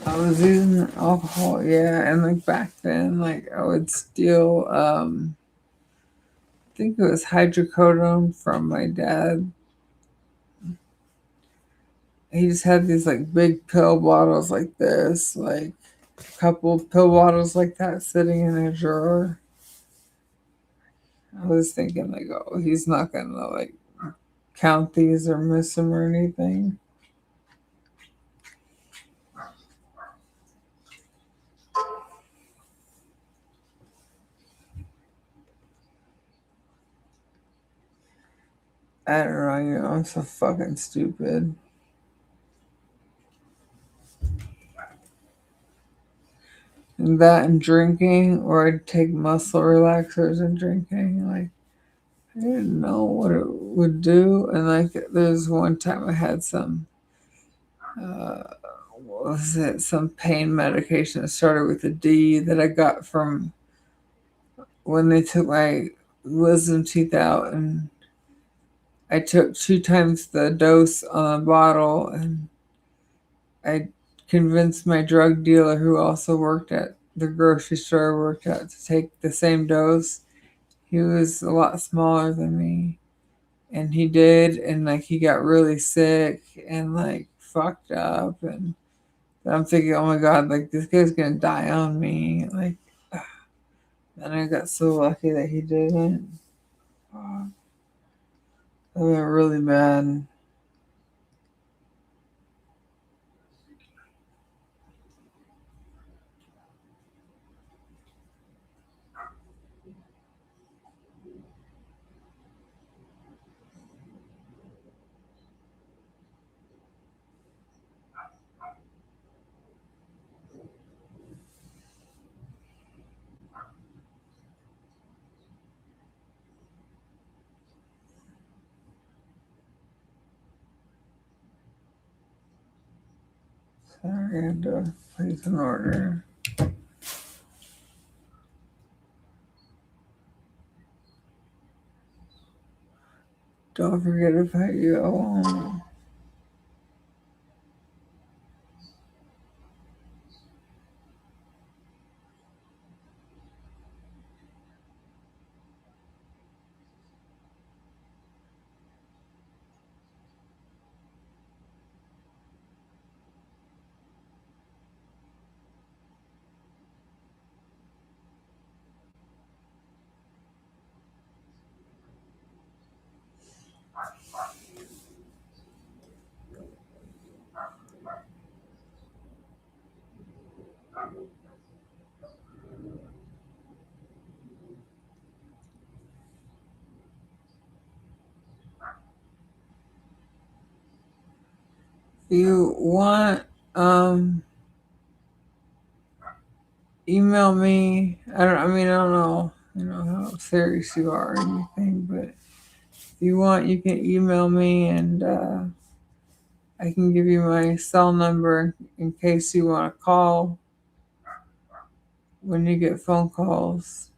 I was using alcohol, yeah, and like back then, like I would steal, I think it was hydrocodone from my dad. He just had these like big pill bottles like this, like a couple pill bottles like that sitting in a drawer. I was thinking like, oh, he's not gonna like count these or miss them or anything. I don't know, I'm so fucking stupid. And that and drinking, or I'd take muscle relaxers and drinking. Like, I didn't know what it would do. And like, there's one time I had some, uh, what was it? Some pain medication that started with a D that I got from when they took my wisdom teeth out. And I took 2 times the dose on a bottle. And I convinced my drug dealer, who also worked at the grocery store I worked at, to take the same dose. He was a lot smaller than me. And he did, and like he got really sick and like fucked up. And I'm thinking, oh my god, like this guy's gonna die on me. Like, and I got so lucky that he didn't. That went really bad. Sorry, I had to place an order. Don't forget about you. you want, email me. I don't know, how serious you are or anything, but if you want, you can email me and I can give you my cell number in case you want to call when you get phone calls.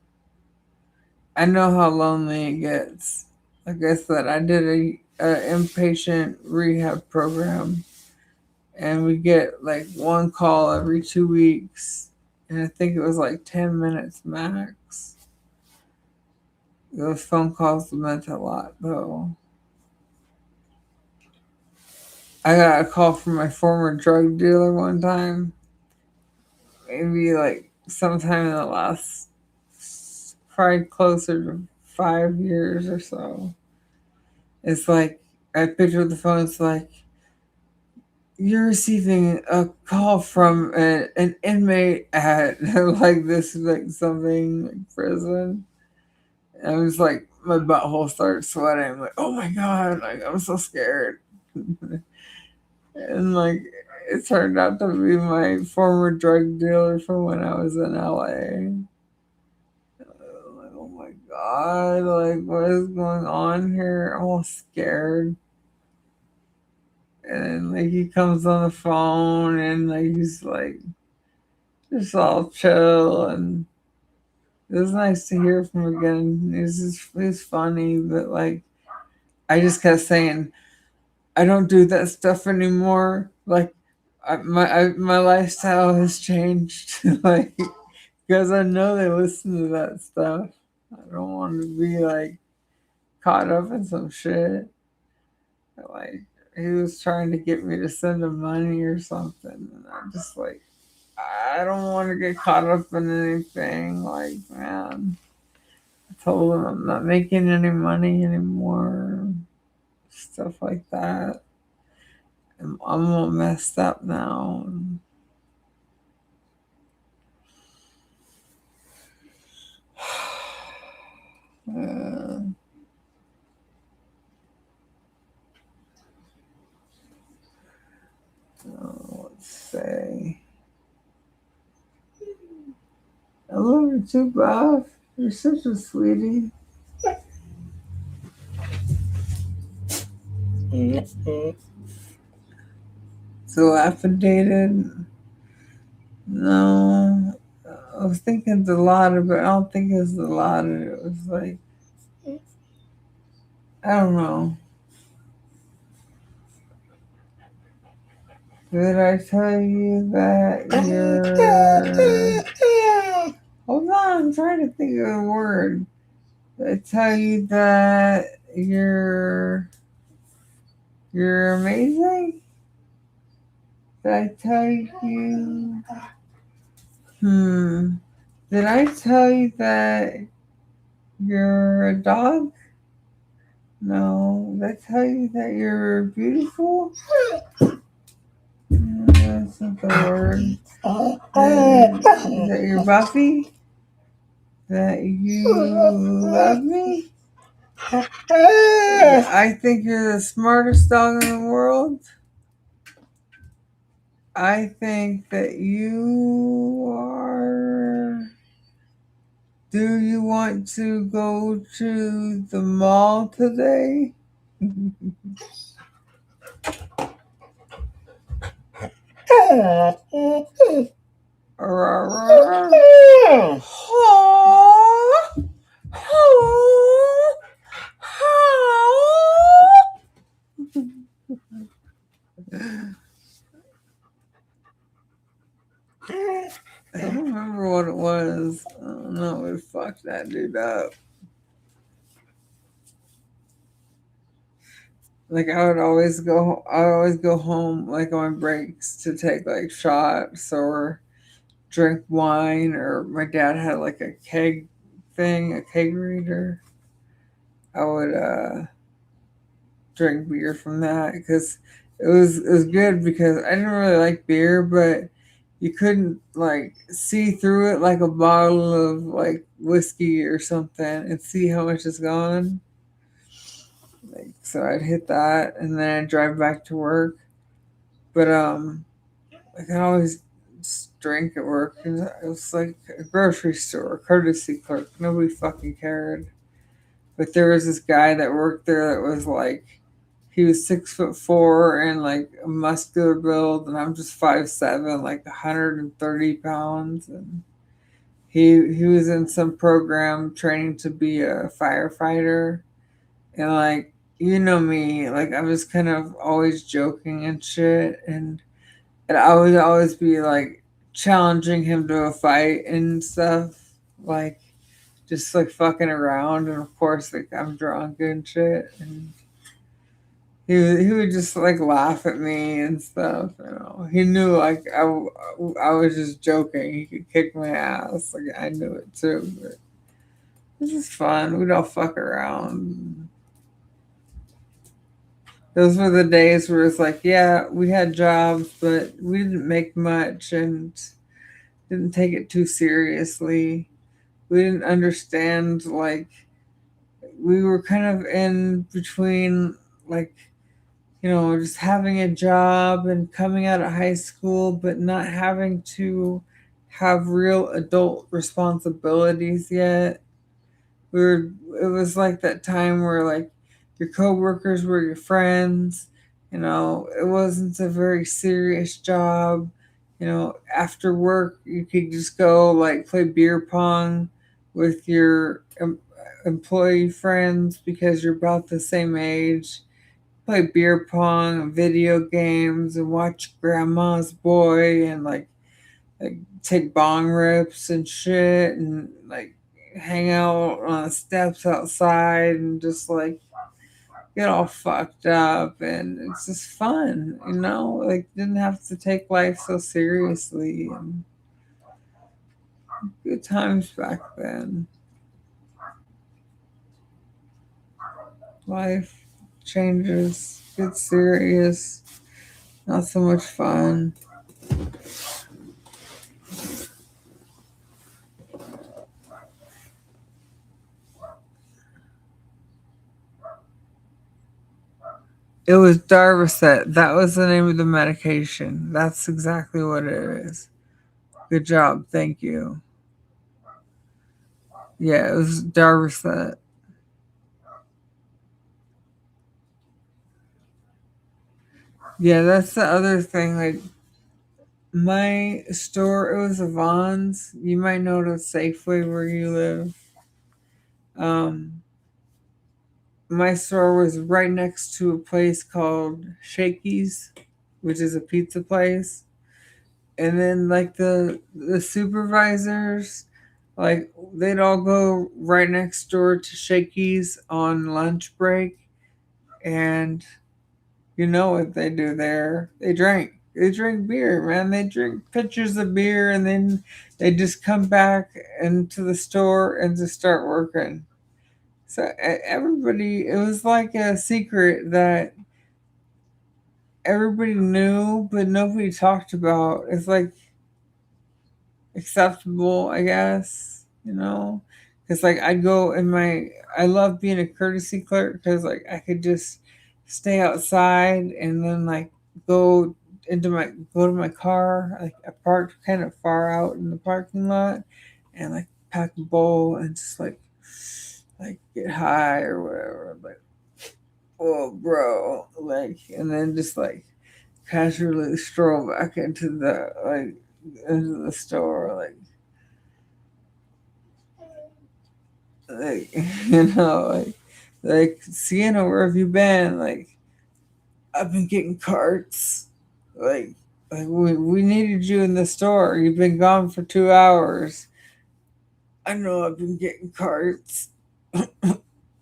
I know how lonely it gets. Like I said, I did a inpatient rehab program, and we get like one call every 2 weeks, and I think it was like 10 minutes max. Those phone calls meant a lot, though. I got a call from my former drug dealer one time, maybe like sometime in the last, probably closer to 5 years or so. It's like, I picture the phone, it's like, you're receiving a call from an inmate at like this, like something like prison. And I was like, my butthole started sweating. I'm like, oh my God, like I'm so scared. And like, it turned out to be my former drug dealer from when I was in LA. Like, oh my God, like what is going on here? I'm all scared. And like he comes on the phone and like he's like just all chill, and it was nice to hear from him again. He's funny, but like I just kept saying I don't do that stuff anymore. Like my lifestyle has changed, like because I know they listen to that stuff. I don't want to be like caught up in some shit. Like he was trying to get me to send him money or something, and I'm just like, I don't want to get caught up in anything. Like, man, I told him I'm not making any money anymore. Stuff like that. I'm all messed up now. Uh, let's say, I love you too, Bob. You're such a sweetie. So affidavit? No. I was thinking the lottery, but I don't think it's the lottery. It was like, I don't know. Did I tell you that you're... Hold on, I'm trying to think of a word. Did I tell you that you're amazing? Did I tell you? Did I tell you that you're a dog? No. Did I tell you that you're beautiful? No, that's not the word. That you're Buffy? That you love me? I think you're the smartest dog in the world. I think that you are... Do you want to go to the mall today? I don't remember what it was. I don't know. We fucked that dude up. Like I would always go home like on breaks to take like shots or drink wine, or my dad had like a keg thing, a keg reader. I would drink beer from that because it was good, because I didn't really like beer, but you couldn't like see through it like a bottle of like whiskey or something and see how much is gone. Like, so I'd hit that and then I'd drive back to work But I could always just drink at work. And it was like a grocery store, courtesy clerk. Nobody fucking cared. But there was this guy that worked there that was like, he was 6'4" and like a muscular build, and I'm just 5'7", like 130 pounds. And he was in some program training to be a firefighter, and like you know me, like I was kind of always joking and shit, and I would always be like challenging him to a fight and stuff, like just like fucking around. And of course, like I'm drunk and shit, and he would just like laugh at me and stuff. You know, he knew like I was just joking. He could kick my ass. Like I knew it too. But this is fun. We'd all fuck around. Those were the days where it's like, yeah, we had jobs, but we didn't make much and didn't take it too seriously. We didn't understand like we were kind of in between like just having a job and coming out of high school, but not having to have real adult responsibilities yet. It was like that time where like your coworkers were your friends. It wasn't a very serious job. After work, you could just go like play beer pong with your employee friends because you're about the same age, play beer pong and video games and watch Grandma's Boy and like take bong rips and shit and like hang out on the steps outside and just like get all fucked up, and it's just fun, like didn't have to take life so seriously, and good times back then. Life changes, gets serious, not so much fun. It was Darvocet. That was the name of the medication. That's exactly what it is. Good job. Thank you. Yeah, it was Darvocet. Yeah, that's the other thing. Like my store, it was a Vons. You might know the Safeway where you live. Um, my store was right next to a place called Shakey's, which is a pizza place. And then like the supervisors, like they'd all go right next door to Shakey's on lunch break, and you know what they do there? They drink beer, man. They drink pitchers of beer, and then they just come back into the store and just start working. So everybody, it was like a secret that everybody knew, but nobody talked about. It's like acceptable, I guess, because like I'd go in I love being a courtesy clerk because like I could just stay outside and then like go go to my car. Like I parked kind of far out in the parking lot, and like pack a bowl and just like get high or whatever. Like, oh, bro, like, and then just like casually stroll back into the store, like like Sienna, where have you been? Like, I've been getting carts. Like, we needed you in the store. You've been gone for 2 hours. I know I've been getting carts.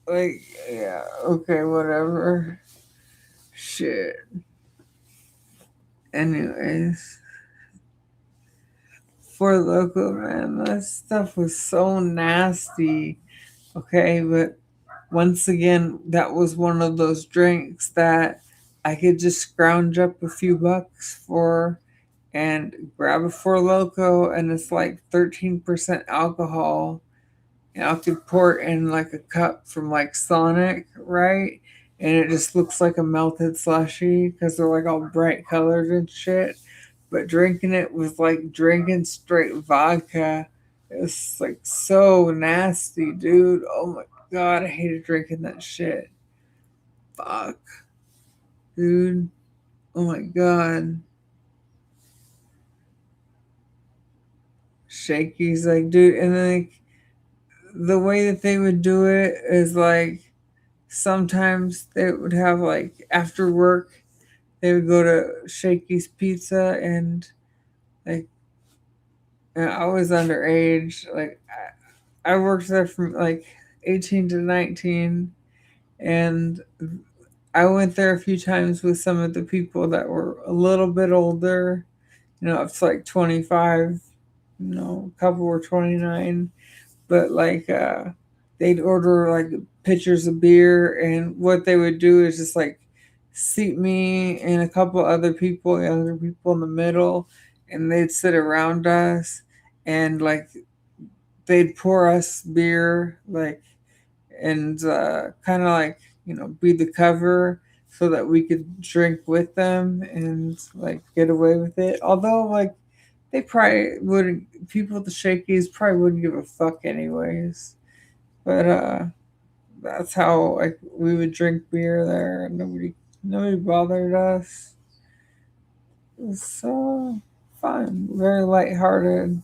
Like, yeah, okay, whatever. Shit. Anyways, for local, man, that stuff was so nasty. Okay, but once again, that was one of those drinks that I could just scrounge up a few bucks for and grab a Four Loco, and it's like 13% alcohol. And I could pour it in like a cup from like Sonic, right? and it just looks like a melted slushy because they're like all bright colored and shit. But drinking it was like drinking straight vodka. It was like so nasty, dude. Oh my god, I hated drinking that shit. Fuck, dude. Oh my god. Shakies, like, dude, and then like the way that they would do it is like sometimes they would have like after work they would go to Shakey's Pizza and like I was underage. Like I worked there from like 18 to 19, and I went there a few times with some of the people that were a little bit older. It's like 25. A couple were 29, but like they'd order like pitchers of beer, and what they would do is just like seat me and a couple other people, younger people in the middle, and they'd sit around us, and like they'd pour us beer, like, and kind of like be the cover so that we could drink with them and like get away with it. Although like they probably wouldn't, people at the Shakies probably wouldn't give a fuck anyways. But that's how like we would drink beer there. Nobody bothered us. It was so fun, very lighthearted.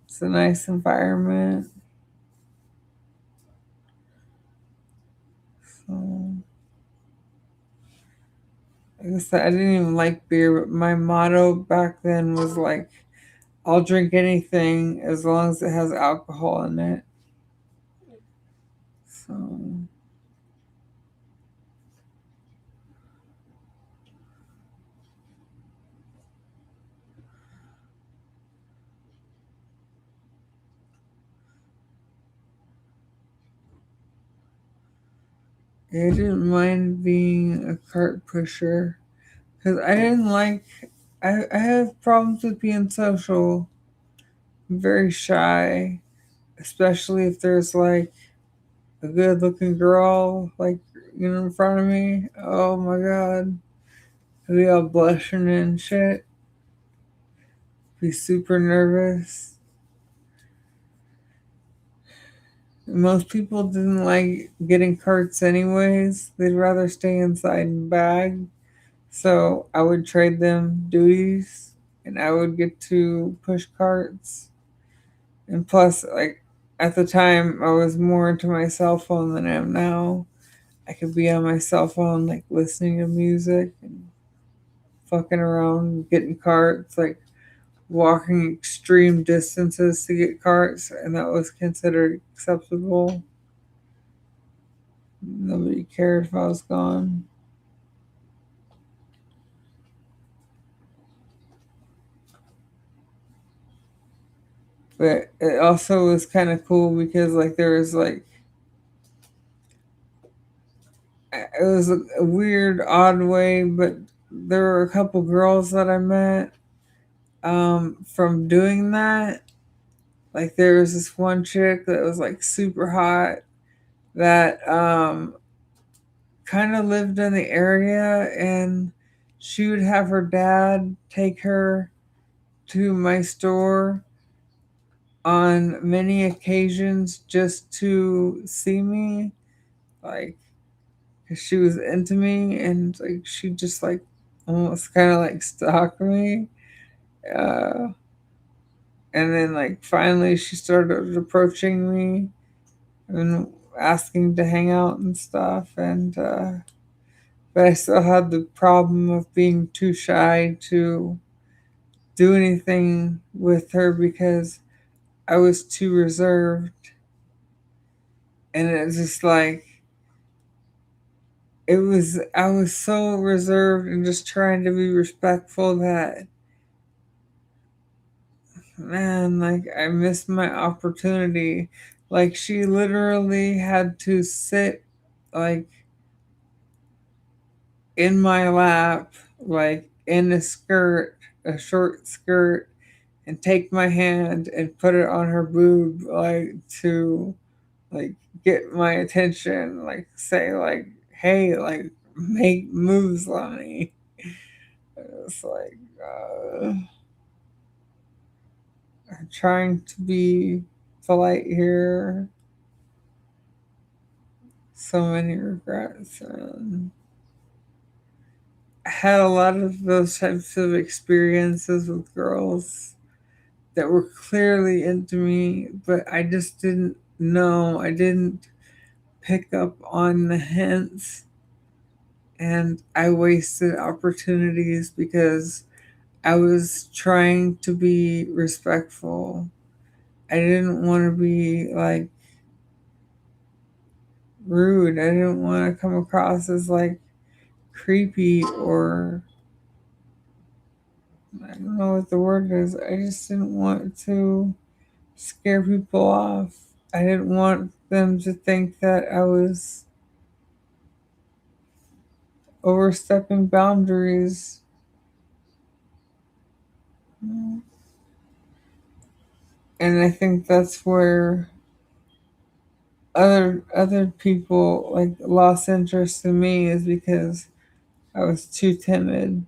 It's a nice environment. So like I said, I didn't even like beer, but my motto back then was like, I'll drink anything as long as it has alcohol in it. So I didn't mind being a cart pusher because I didn't like. I have problems with being social. I'm very shy, especially if there's like a good looking girl like in front of me. Oh my god, I'd be all blushing and shit. Be super nervous. Most people didn't like getting carts anyways. They'd rather stay inside and bag. So I would trade them duties and I would get to push carts. And plus, like at the time, I was more into my cell phone than I am now. I could be on my cell phone, like listening to music and fucking around, getting carts, like walking extreme distances to get carts, and that was considered acceptable. Nobody cared if I was gone. But it also was kind of cool because, like, there was like, it was a weird, odd way, but there were a couple girls that I met from doing that. Like, there was this one chick that was like super hot that kind of lived in the area, and she would have her dad take her to my store on many occasions just to see me, like 'cause she was into me, and like she just like almost kind of like stalked me. Uh, and then like finally she started approaching me and asking to hang out and stuff, and but I still had the problem of being too shy to do anything with her because I was too reserved. And it's just like, I was so reserved and just trying to be respectful that, man, like, I missed my opportunity. Like, she literally had to sit, like, in my lap, like, in a skirt, a short skirt, and take my hand and put it on her boob, like, to, like, get my attention, like, say, like, hey, like, make moves, Lonnie. It's like, I'm trying to be polite here. So many regrets. And I had a lot of those types of experiences with girls that were clearly into me, but I just didn't know. I didn't pick up on the hints, and I wasted opportunities because I was trying to be respectful. I didn't want to be like rude. I didn't want to come across as like creepy, or I don't know what the word is. I just didn't want to scare people off. I didn't want them to think that I was overstepping boundaries. And I think that's where other people like lost interest in me, is because I was too timid.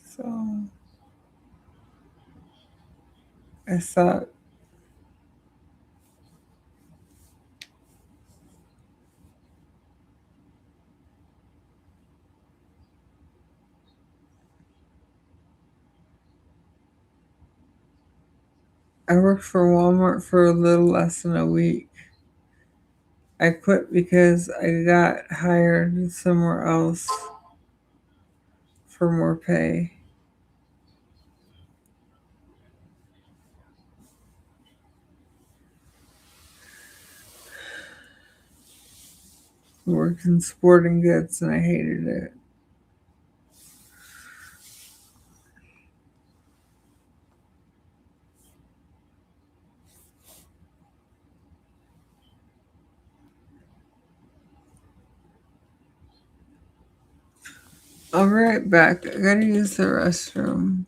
So I thought I worked for Walmart for a little less than a week. I quit because I got hired somewhere else for more pay. Worked in sporting goods and I hated it. I'll be right back. I gotta use the restroom.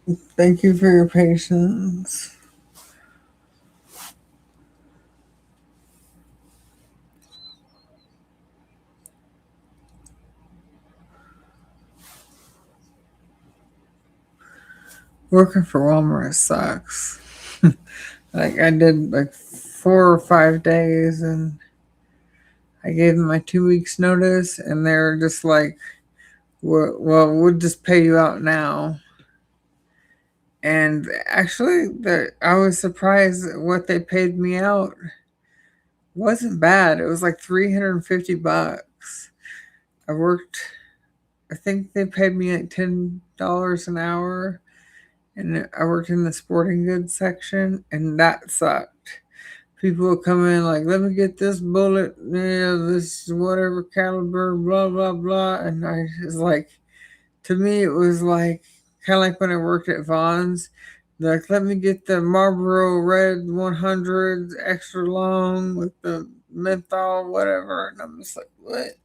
Thank you for your patience. Working for Walmart sucks. Like I did like 4 or 5 days, and I gave them my 2 weeks notice, and they were just like, "Well, we'll just pay you out now." And actually, I was surprised that what they paid me out wasn't bad. It was like $350. I worked. I think they paid me like $10 an hour, and I worked in the sporting goods section, and that sucked. People would come in like, "Let me get this bullet, yeah, this whatever caliber, blah blah blah," and I was like, to me, it was like kind of like when I worked at Vaughn's. Like, "Let me get the Marlboro Red 100 extra long with the menthol, whatever," and I'm just like, "What?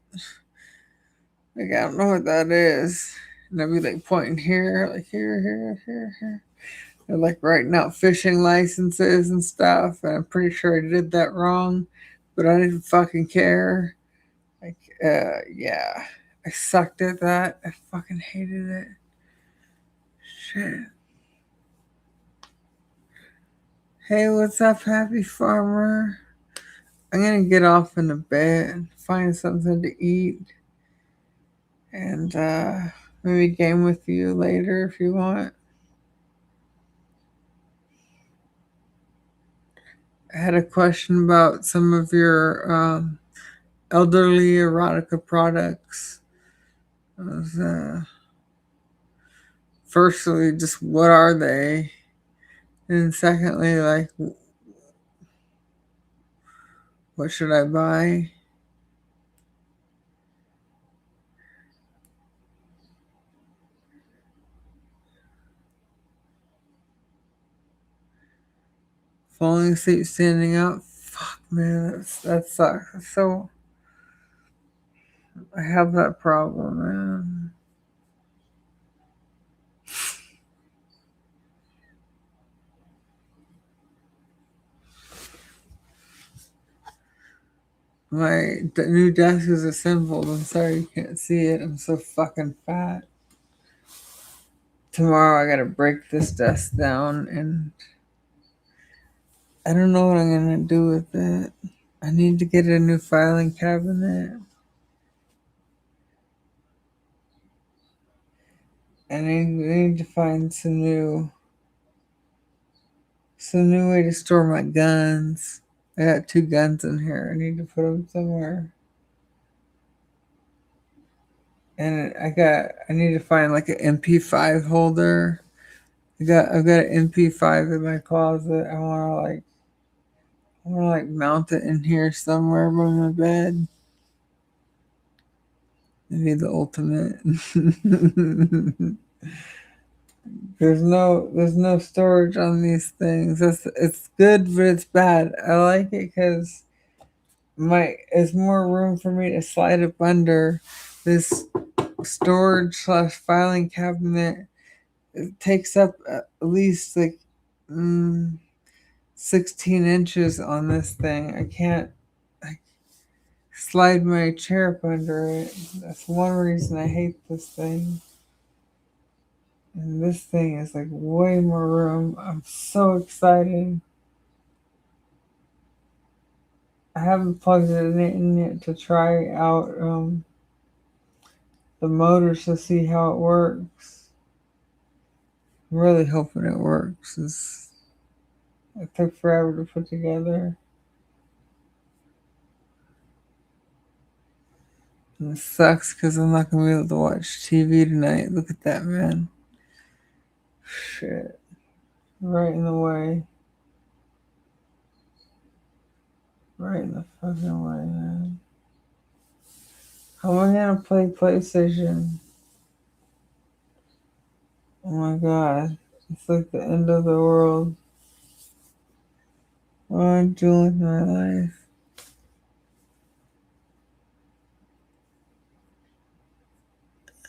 Like, I don't know what that is." And I'd be like pointing here, like here, here, here, here. They're like writing out fishing licenses and stuff, and I'm pretty sure I did that wrong, but I didn't fucking care. Like, yeah, I sucked at that. I fucking hated it. Shit. Hey, what's up, happy farmer? I'm gonna get off in a bed, find something to eat, and maybe game with you later if you want. I had a question about some of your elderly erotica products. I was, firstly, just what are they? And secondly, like, what should I buy? Falling asleep standing up? Fuck, man, that sucks. So, I have that problem, man. My new desk is assembled. I'm sorry you can't see it. I'm so fucking fat. Tomorrow I gotta break this desk down, and I don't know what I'm gonna do with it. I need to get a new filing cabinet. I need to find some new way to store my guns. I got 2 guns in here. I need to put them somewhere. And I need to find like an MP5 holder. I've got an MP5 in my closet. I wanna like mount it in here somewhere by my bed. Maybe the ultimate. There's no storage on these things. It's good, but it's bad. I like it because it's more room for me to slide up under this storage slash filing cabinet. It takes up at least like mm, 16 inches on this thing. I can't like slide my chair up under it. That's one reason I hate this thing. And this thing is like way more room. I'm so excited. I haven't plugged it in yet to try out the motors to see how it works. I'm really hoping it works. It took forever to put together. And it sucks because I'm not going to be able to watch TV tonight. Look at that, man. Shit. Right in the way. Right in the fucking way, man. How am I going to play PlayStation? Oh my god. It's like the end of the world. What am I doing with my life?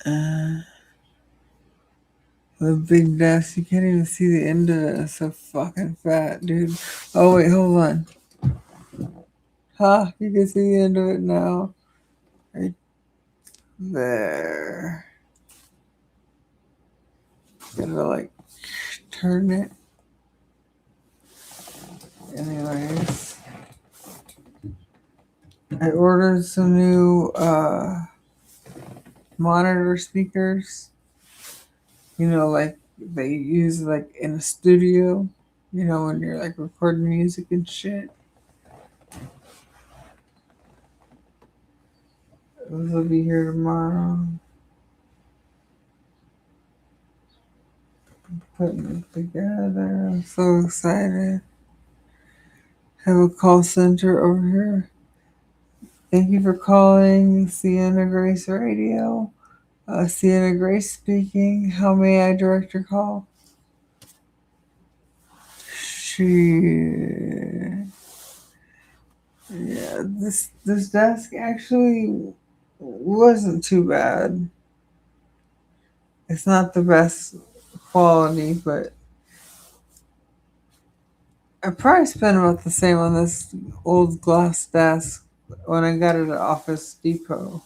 Uh, The big desk, you can't even see the end of it. It's so fucking fat, dude. Oh wait, hold on. Ha! You can see the end of it now. Right there. Gotta like turn it. Anyways, I ordered some new monitor speakers. You know, like they use like in a studio. You know, when you're like recording music and shit. Those will be here tomorrow. Putting it together. I'm so excited. Have a call center over here. Thank you for calling Sienna Grace Radio. Sienna Grace speaking. How may I direct your call? She, yeah, this desk actually wasn't too bad. It's not the best quality, but I probably spent about the same on this old glass desk when I got it at Office Depot.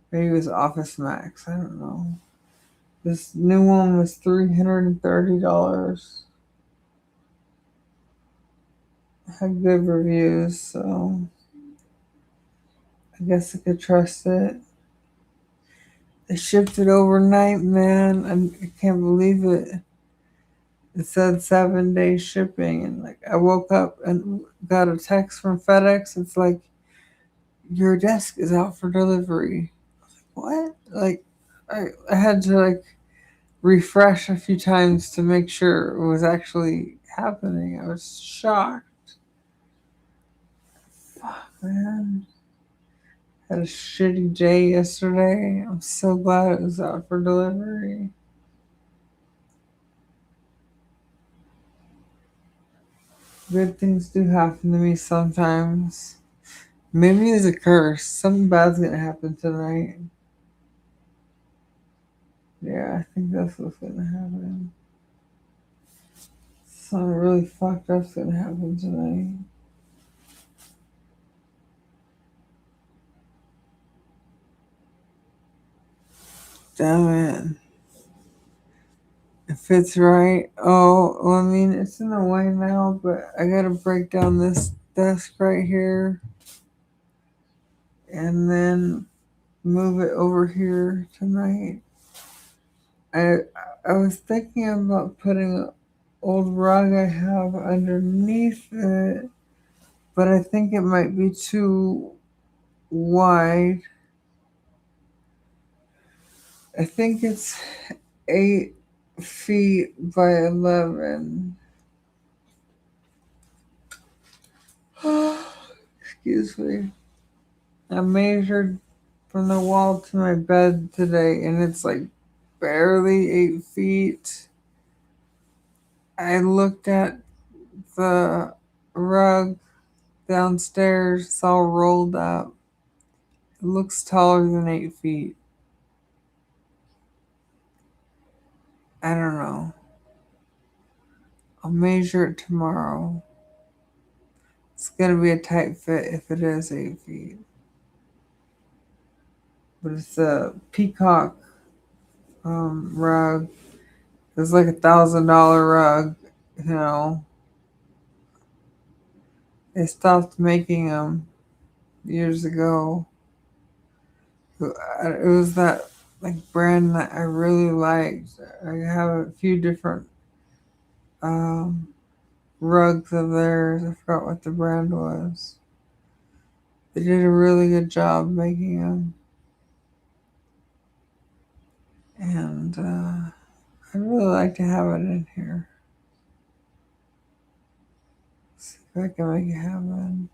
Maybe it was Office Max. I don't know. This new one was $330. Had good reviews, so I guess I could trust it. They shipped it overnight, man. I can't believe it. It said 7 day shipping, and like I woke up and got a text from FedEx. It's like your desk is out for delivery. What? Like I had to like refresh a few times to make sure it was actually happening. I was shocked. Fuck, man. Had a shitty day yesterday. I'm so glad it was out for delivery. Good things do happen to me sometimes. Maybe it's a curse. Something bad's gonna happen tonight. Yeah, I think that's what's gonna happen. Something really fucked up's gonna happen tonight. Damn it. If it's right. Oh, well, I mean, it's in the way now, but I gotta break down this desk right here and then move it over here tonight. I I was thinking about putting an old rug I have underneath it, but I think it might be too wide. I think it's 8 feet by 11. Excuse me. I measured from the wall to my bed today, and it's like barely 8 feet. I looked at the rug downstairs, it's all rolled up. It looks taller than 8 feet. I don't know. I'll measure it tomorrow. It's gonna be a tight fit if it is 8 feet. But it's a peacock rug. It's like $1,000 rug. You know, they stopped making them years ago. It was that like brand that I really liked. I have a few different um, rugs of theirs. I forgot what the brand was. They did a really good job making them, and I'd really like to have it in here. See if I can make it happen.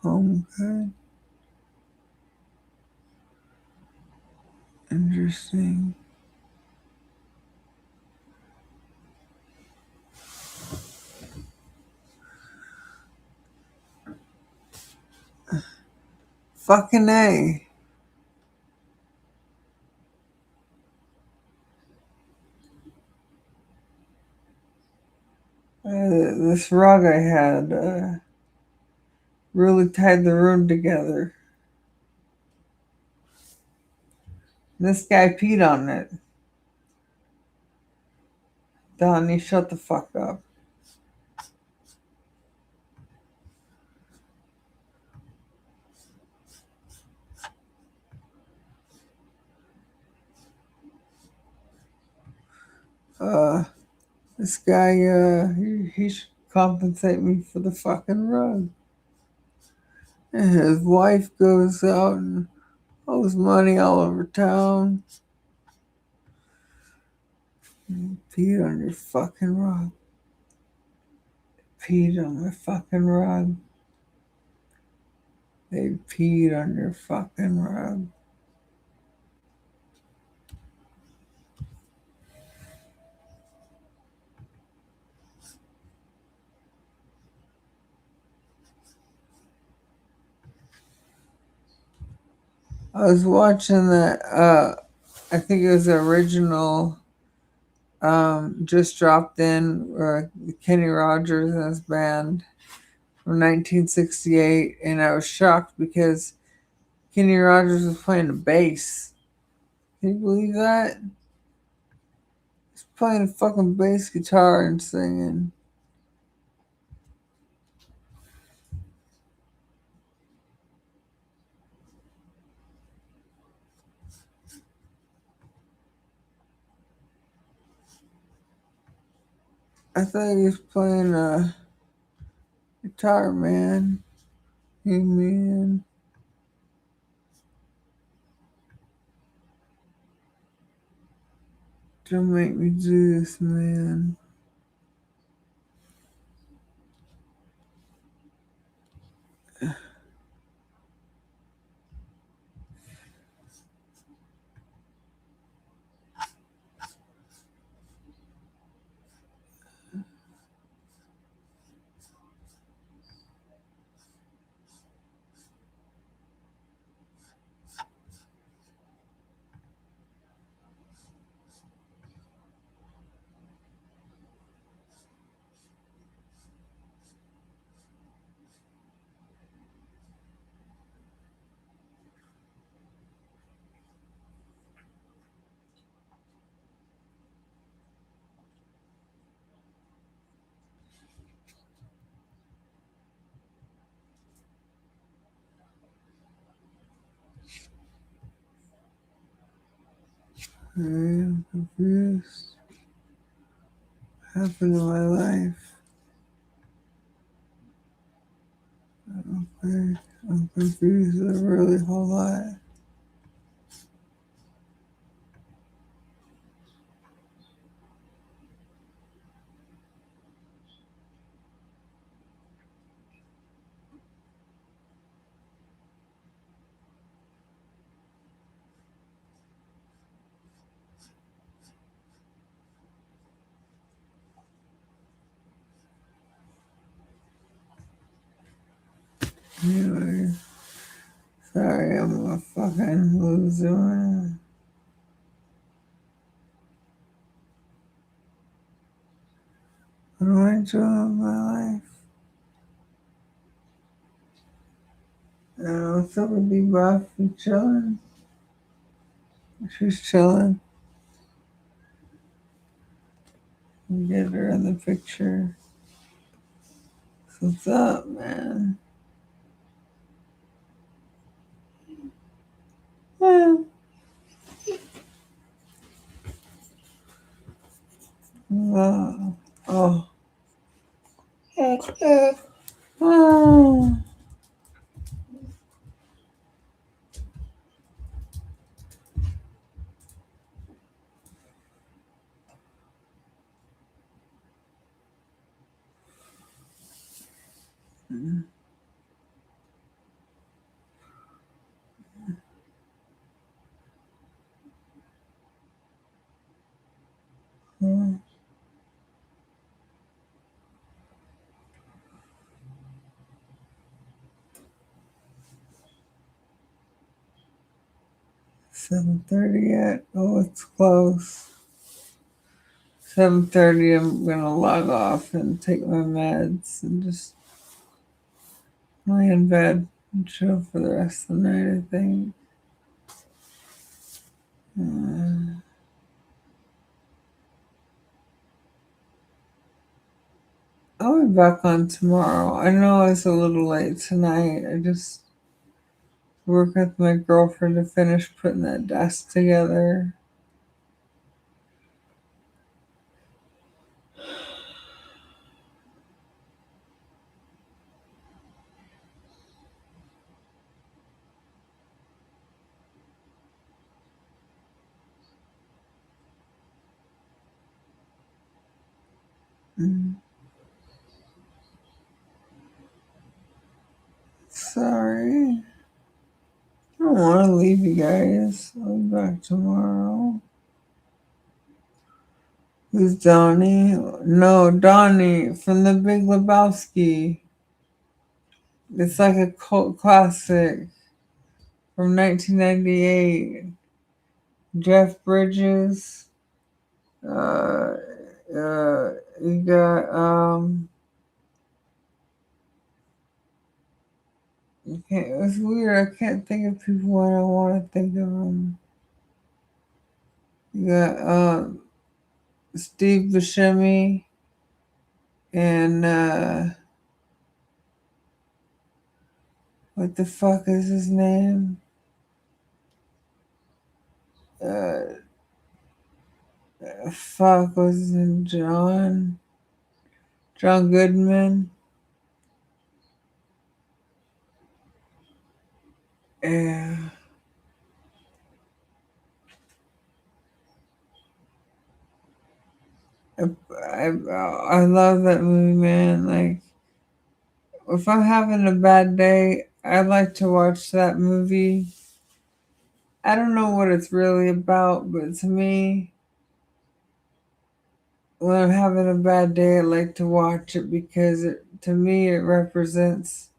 Home good. interesting. Fucking A. This rug I had really tied the room together. This guy peed on it. Donnie, shut the fuck up. This guy, he should compensate me for the fucking rug. And his wife goes out and owes money all over town. Peed on your fucking rug. Peed on my fucking rug. They peed on your fucking rug. I was watching that, I think it was the original, just dropped in, Kenny Rogers and his band from 1968, and I was shocked because Kenny Rogers was playing the bass. Can you believe that? He's playing a fucking bass guitar and singing. I thought he was playing a guitar, man. Hey, man. Don't make me do this, man. I am confused. What happened in my life? Okay, I'm confused a really whole lot. Anyway, sorry, I'm a fucking loser, man. What am I doing with my life? What's up with D-Buff? You chilling? She's chilling. Get her in the picture. What's up, man? Oh. Oh. Oh. 7:30 yet? Oh, it's close. 7:30. I'm gonna log off and take my meds and just lay in bed and chill for the rest of the night. I think. I'll be back on tomorrow. I know it's a little late tonight. I just work with my girlfriend to finish putting that desk together. Mm. Sorry. I don't want to leave you guys. I'll be back tomorrow. Who's Donnie? No, Donnie from The Big Lebowski. It's like a cult classic from 1998. Jeff Bridges. Uh, you got you can't. It's weird. I can't think of people when I want to think of them. You got Steve Buscemi and what the fuck is his name? Uh, fuck was his name? John Goodman. Yeah. I love that movie, man. Like, if I'm having a bad day, I like to watch that movie. I don't know what it's really about, but to me, when I'm having a bad day, I like to watch it because to me, it represents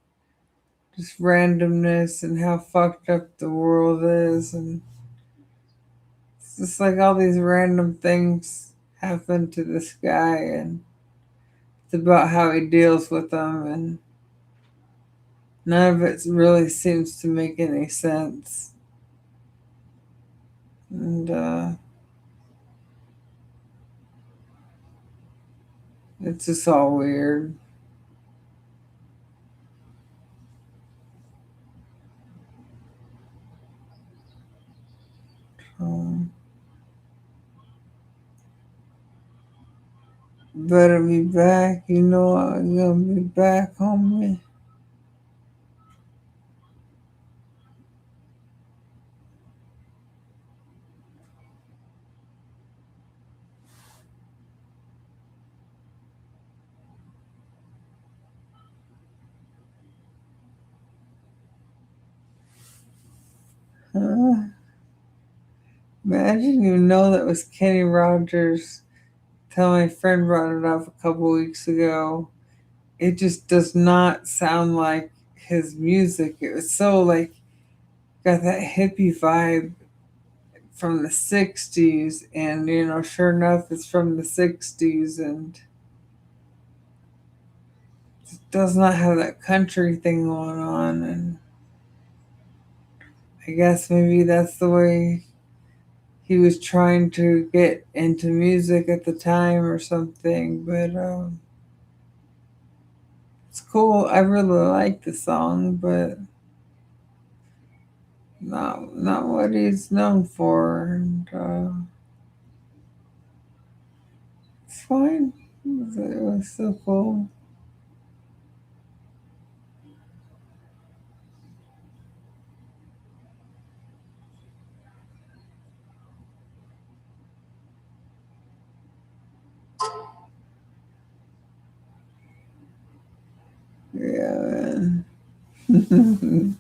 just randomness and how fucked up the world is. And it's just like all these random things happen to this guy, and it's about how he deals with them. And none of it really seems to make any sense. And it's just all weird. Um, better be back. You know I'm gonna be back, homie. Huh? Imagine you know that was Kenny Rogers. Tell my friend brought it up a couple weeks ago. It just does not sound like his music. It was so like got that hippie vibe from the 60s, and sure enough it's from the 60s, and it does not have that country thing going on. And I guess maybe that's the way he was trying to get into music at the time or something. But it's cool. I really like the song, but not what he's known for. And it's fine. It was so cool. Yeah, man.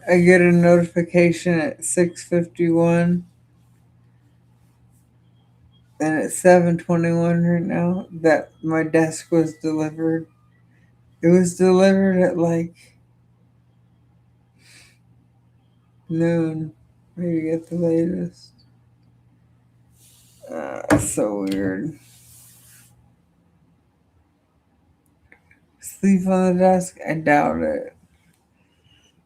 I get a notification at 6:51, and it's 7:21 right now that my desk was delivered. It was delivered at like noon, maybe at the latest. It's so weird. Sleep on the desk? I doubt it.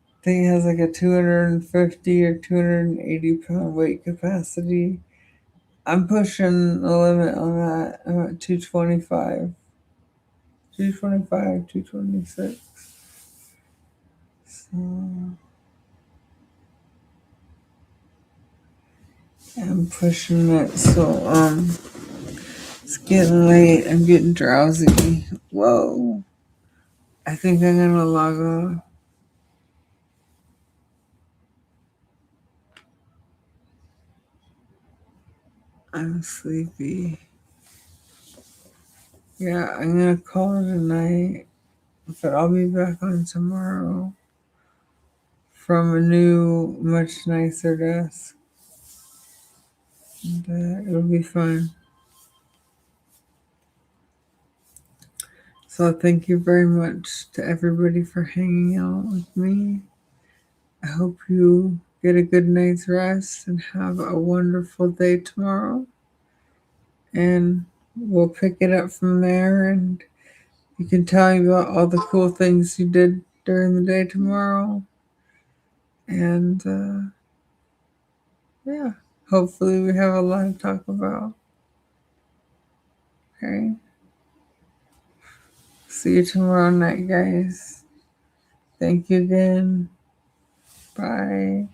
I think it has like a 250 or 280 pound weight capacity. I'm pushing the limit on that. I'm at 225, 225, 226. So I'm pushing it. So it's getting late. I'm getting drowsy. Whoa. I think I'm gonna log off. I'm sleepy. Yeah, I'm gonna call it a night, but I'll be back on tomorrow from a new, much nicer desk. And, it'll be fun. So thank you very much to everybody for hanging out with me. I hope you get a good night's rest and have a wonderful day tomorrow. And we'll pick it up from there, and you can tell me about all the cool things you did during the day tomorrow. And yeah, hopefully we have a lot to talk about. Okay. See you tomorrow night, guys. Thank you again. Bye.